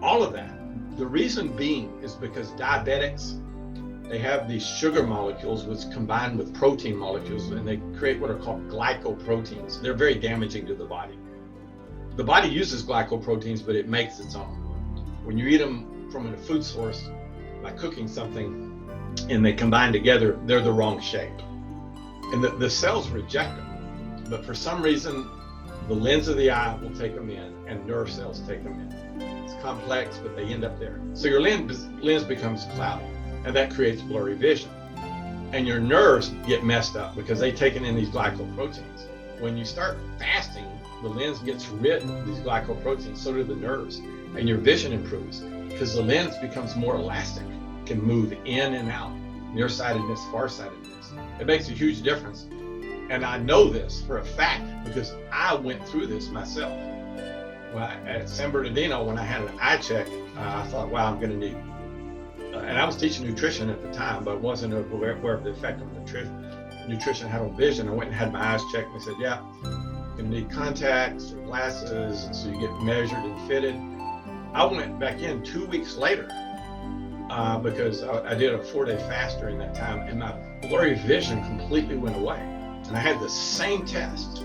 All of that. The reason being is because diabetics, they have these sugar molecules which combine with protein molecules, and they create what are called glycoproteins. They're very damaging to the body. The body uses glycoproteins, but it makes its own. When you eat them from a food source, by cooking something, and they combine together, they're the wrong shape. And the cells reject them. But for some reason, the lens of the eye will take them in, and nerve cells take them in. It's complex, but they end up there. So your lens becomes cloudy, and that creates blurry vision. And your nerves get messed up because they've taken in these glycoproteins. When you start fasting, the lens gets rid of these glycoproteins, so do the nerves, and your vision improves because the lens becomes more elastic, can move in and out, nearsightedness, farsightedness. It makes a huge difference. And I know this for a fact because I went through this myself. Well, at San Bernardino, when I had an eye check, I thought, wow, I'm going to need, and I was teaching nutrition at the time, but wasn't aware of the effect of nutrition had on vision. I went and had my eyes checked, and they said, yeah, you're going to need contacts or glasses, and so you get measured and fitted. I went back in 2 weeks later because I did a 4-day fast during that time, and my blurry vision completely went away. And I had the same test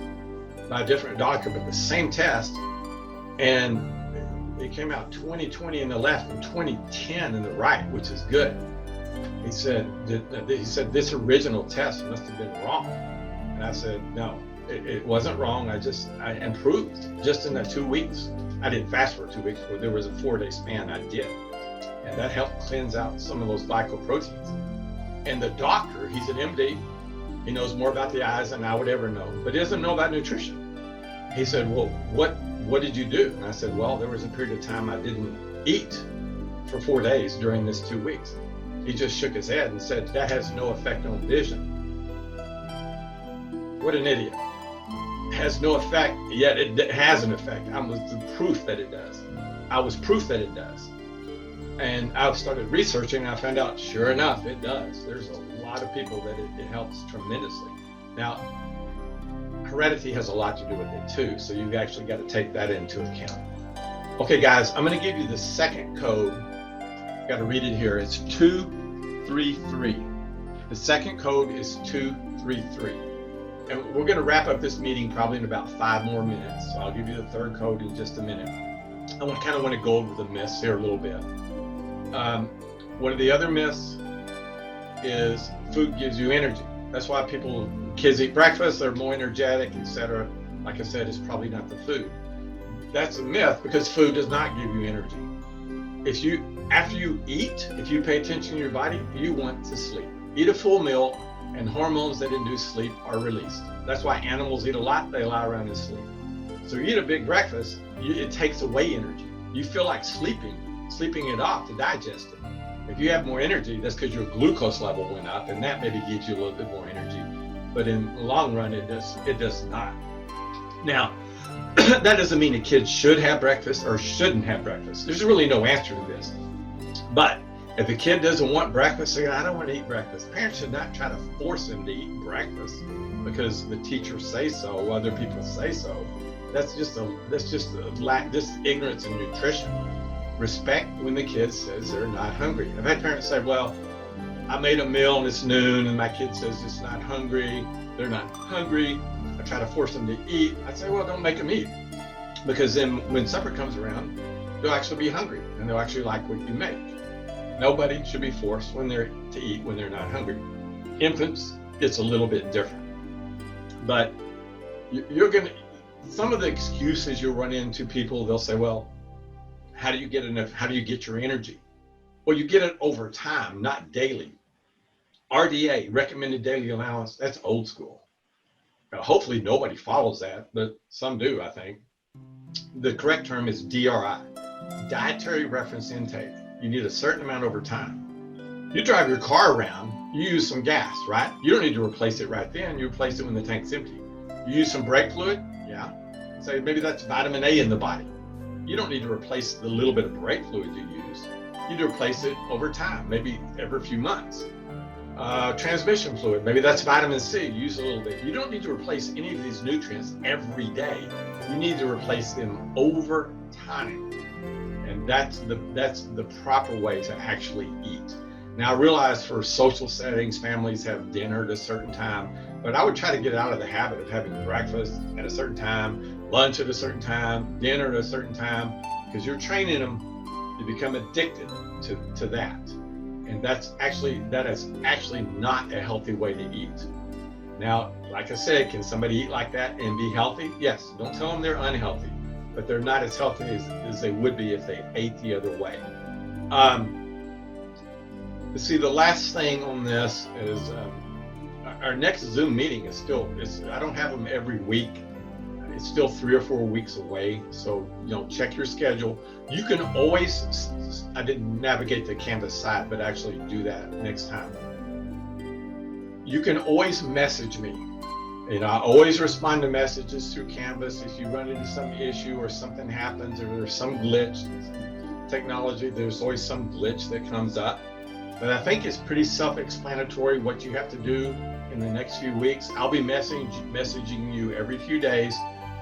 by a different doctor, but the same test, and it came out 20/20 in the left and 20/10 in the right, which is good. He said this original test must have been wrong, and I said no, it wasn't wrong. I improved just in that 2 weeks. I didn't fast for 2 weeks, but there was a 4-day span I did, and that helped cleanse out some of those glycoproteins. And the doctor, he's an MD. He knows more about the eyes than I would ever know, but he doesn't know about nutrition. He said, well, what did you do? And I said, well, there was a period of time I didn't eat for 4 days during this 2 weeks. He just shook his head and said, that has no effect on vision. What an idiot. It has no effect, yet it has an effect. I was the proof that it does. I was proof that it does. And I started researching, and I found out, sure enough, it does. There's a lot of people that it helps tremendously. Now, heredity has a lot to do with it too, so you've actually got to take that into account. Okay, guys, I'm going to give you the second code. Got to read it here. It's 233. The second code is 233. And we're going to wrap up this meeting probably in about 5 more minutes. So I'll give you the third code in just a minute. I want to go over the myths here a little bit. One of the other myths is food gives you energy. That's why kids eat breakfast, they're more energetic, etc. Like I said, it's probably not the food. That's a myth, because food does not give you energy. After you eat, if you pay attention to your body, you want to sleep. Eat a full meal, and hormones that induce sleep are released. That's why animals eat a lot, they lie around and sleep. So you eat a big breakfast, it takes away energy. You feel like sleeping it off to digest it. If you have more energy, that's because your glucose level went up, and that maybe gives you a little bit more energy. But in the long run, it does not. Now, that doesn't mean a kid should have breakfast or shouldn't have breakfast. There's really no answer to this. But if a kid doesn't want breakfast, say, I don't want to eat breakfast. Parents should not try to force them to eat breakfast because the teachers say so, other people say so. That's just ignorance in nutrition. Respect when the kid says they're not hungry. I've had parents say, well, I made a meal and it's noon and my kid says it's not hungry. They're not hungry. I try to force them to eat. I say, well, don't make them eat, because then when supper comes around, they'll actually be hungry and they'll actually like what you make. Nobody should be forced to eat when they're not hungry. Infants, it's a little bit different. But some of the excuses you'll run into, people, they'll say, well, how do you get your energy? Well, you get it over time, not daily. RDA, recommended daily allowance, that's old school. Now, hopefully nobody follows that, but some do, I think. The correct term is DRI, dietary reference intake. You need a certain amount over time. You drive your car around, you use some gas, right? You don't need to replace it right then. You replace it when the tank's empty. You use some brake fluid, yeah. Say maybe that's vitamin A in the body. You don't need to replace the little bit of brake fluid you use. You need to replace it over time, maybe every few months. Transmission fluid, maybe that's vitamin C, use a little bit. You don't need to replace any of these nutrients every day. You need to replace them over time. And that's the proper way to actually eat. Now, I realize for social settings, families have dinner at a certain time, but I would try to get out of the habit of having breakfast at a certain time, lunch at a certain time, dinner at a certain time, because you're training them to become addicted to that. And that is actually not a healthy way to eat. Now, like I said, can somebody eat like that and be healthy? Yes. Don't tell them they're unhealthy, but they're not as healthy as they would be if they ate the other way. See, the last thing on this is our next Zoom meeting I don't have them every week. It's still 3 or 4 weeks away. So, check your schedule. You can always, I didn't navigate the Canvas site, but actually do that next time. You can always message me. I always respond to messages through Canvas. If you run into some issue or something happens or there's some glitch, technology, there's always some glitch that comes up. But I think it's pretty self-explanatory what you have to do in the next few weeks. I'll be messaging you every few days.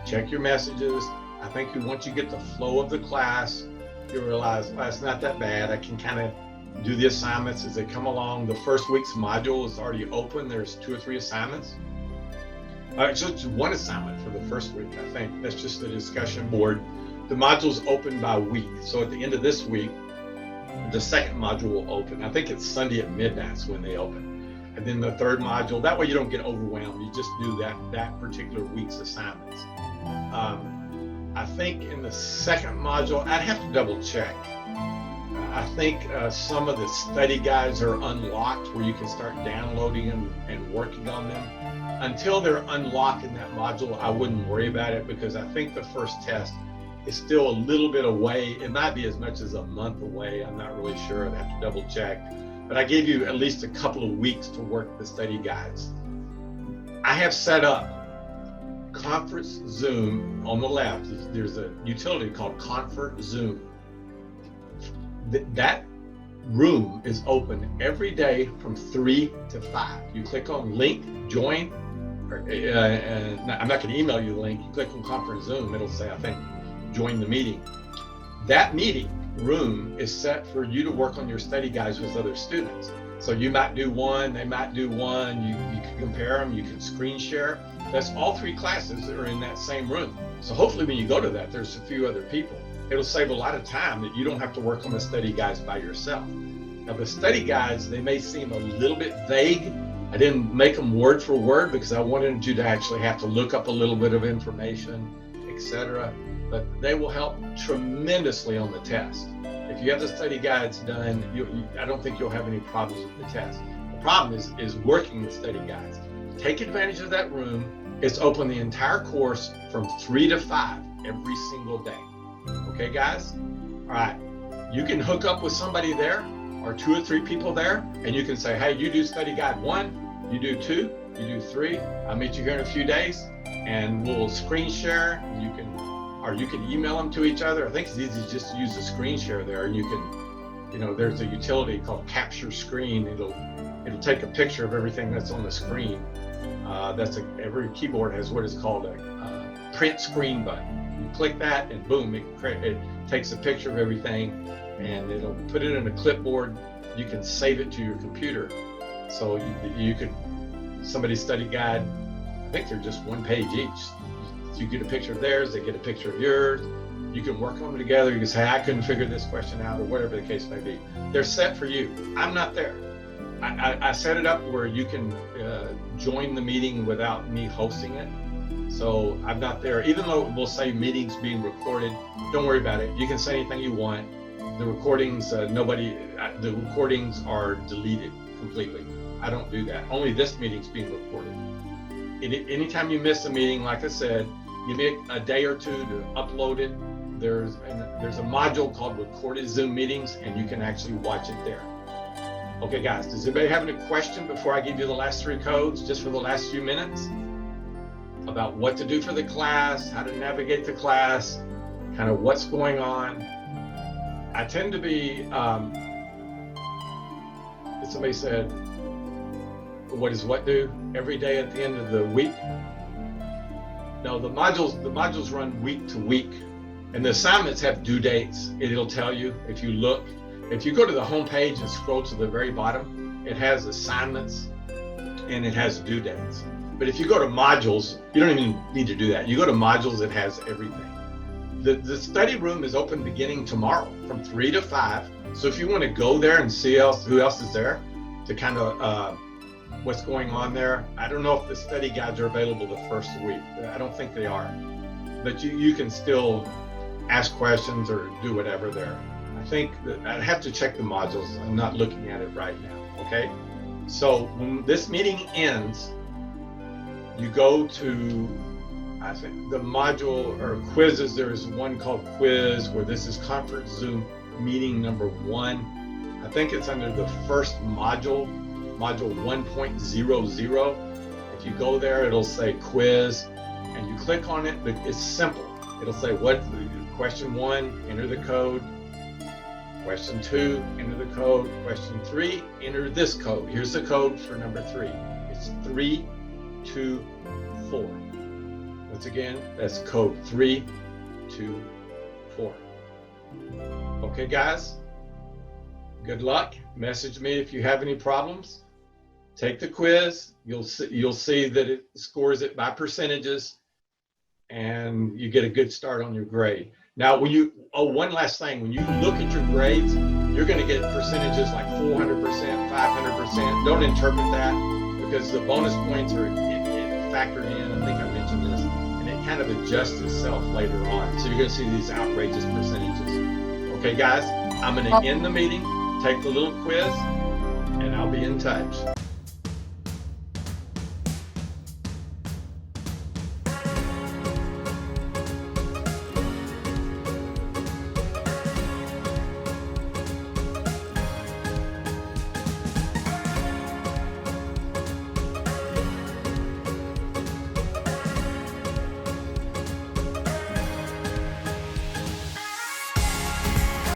Check your messages. I think once you get the flow of the class, you'll realize, well, it's not that bad. I can kind of do the assignments as they come along. The first week's module is already open. There's 2 or 3 assignments. Just one assignment for the first week, I think. That's just the discussion board. The module's open by week. So at the end of this week, the second module will open. I think it's Sunday at midnight when they open. And then the third module, that way you don't get overwhelmed. You just do that particular week's assignments. I think in the second module, I'd have to double check. I think some of the study guides are unlocked where you can start downloading them and working on them. Until they're unlocked in that module, I wouldn't worry about it, because I think the first test is still a little bit away. It might be as much as a month away. I'm not really sure. I'd have to double check. But I gave you at least a couple of weeks to work the study guides. I have set up Conference Zoom on the left. There's a utility called Conference Zoom. That room is open every day from 3 to 5. You click on link, join, I'm not going to email you the link. You click on Conference Zoom, it'll say, I think, join the meeting. That meeting room is set for you to work on your study guides with other students. So you might do one, they might do one, you can compare them, you can screen share. That's all 3 classes that are in that same room. So hopefully when you go to that, there's a few other people. It'll save a lot of time that you don't have to work on the study guides by yourself. Now the study guides, they may seem a little bit vague. I didn't make them word for word because I wanted you to actually have to look up a little bit of information, etc. But they will help tremendously on the test. If you have the study guides done, I don't think you'll have any problems with the test. The problem is working the study guides. Take advantage of that room. It's open the entire course from 3 to 5 every single day. Okay, guys? All right. You can hook up with somebody there or 2 or 3 people there, and you can say, hey, you do study guide 1, you do 2, you do 3. I'll meet you here in a few days, and we'll screen share. You can email them to each other. I think it's easy just to use a screen share there, and you can, there's a utility called Capture Screen. It'll take a picture of everything that's on the screen. Every keyboard has what is called a print screen button. You click that, and boom, it takes a picture of everything, and it'll put it in a clipboard. You can save it to your computer. So you could, somebody's study guide, I think they're just 1 page each. You get a picture of theirs, they get a picture of yours. You can work on them together. You can say, I couldn't figure this question out, or whatever the case may be. They're set for you. I'm not there. I set it up where you can join the meeting without me hosting it. So I'm not there. Even though we'll say meetings being recorded, don't worry about it. You can say anything you want. The recordings, the recordings are deleted completely. I don't do that. Only this meeting's being recorded. Anytime you miss a meeting, like I said, give me a day or 2 to upload it. There's a module called Recorded Zoom Meetings, and you can actually watch it there. Okay, guys, does anybody have any question before I give you the last 3 codes, just for the last few minutes, about what to do for the class, how to navigate the class, kind of what's going on? I tend to be, somebody said, what does what do every day at the end of the week? No, the modules run week to week, and the assignments have due dates. It'll tell you if you look. If you go to the home page and scroll to the very bottom, it has assignments and it has due dates. But if you go to modules, you don't even need to do that. You go to modules, it has everything. The study room is open beginning tomorrow from 3 to 5. So if you want to go there and see who else is there to kind of what's going on there. I don't know if the study guides are available the first week. I don't think they are. But you can still ask questions or do whatever there. I think that I'd have to check the modules. I'm not looking at it right now, okay? So when this meeting ends, you go to, I think, the module or quizzes. There's one called quiz, where this is conference Zoom meeting number 1. I think it's under the first module 1.00. If you go there, it'll say quiz, and you click on it. It's simple. It'll say question 1, enter the code. Question 2, enter the code. Question 3, enter this code. Here's the code for number 3. It's 324. Once again, that's code 324. Okay, guys. Good luck. Message me if you have any problems. Take the quiz. You'll see that it scores it by percentages, and you get a good start on your grade. Now, one last thing, when you look at your grades, you're going to get percentages like 400%, 500%. Don't interpret that, because the bonus points are factored in. I think I mentioned this, and it kind of adjusts itself later on. So you're going to see these outrageous percentages. Okay, guys, I'm going to end the meeting, take the little quiz, and I'll be in touch.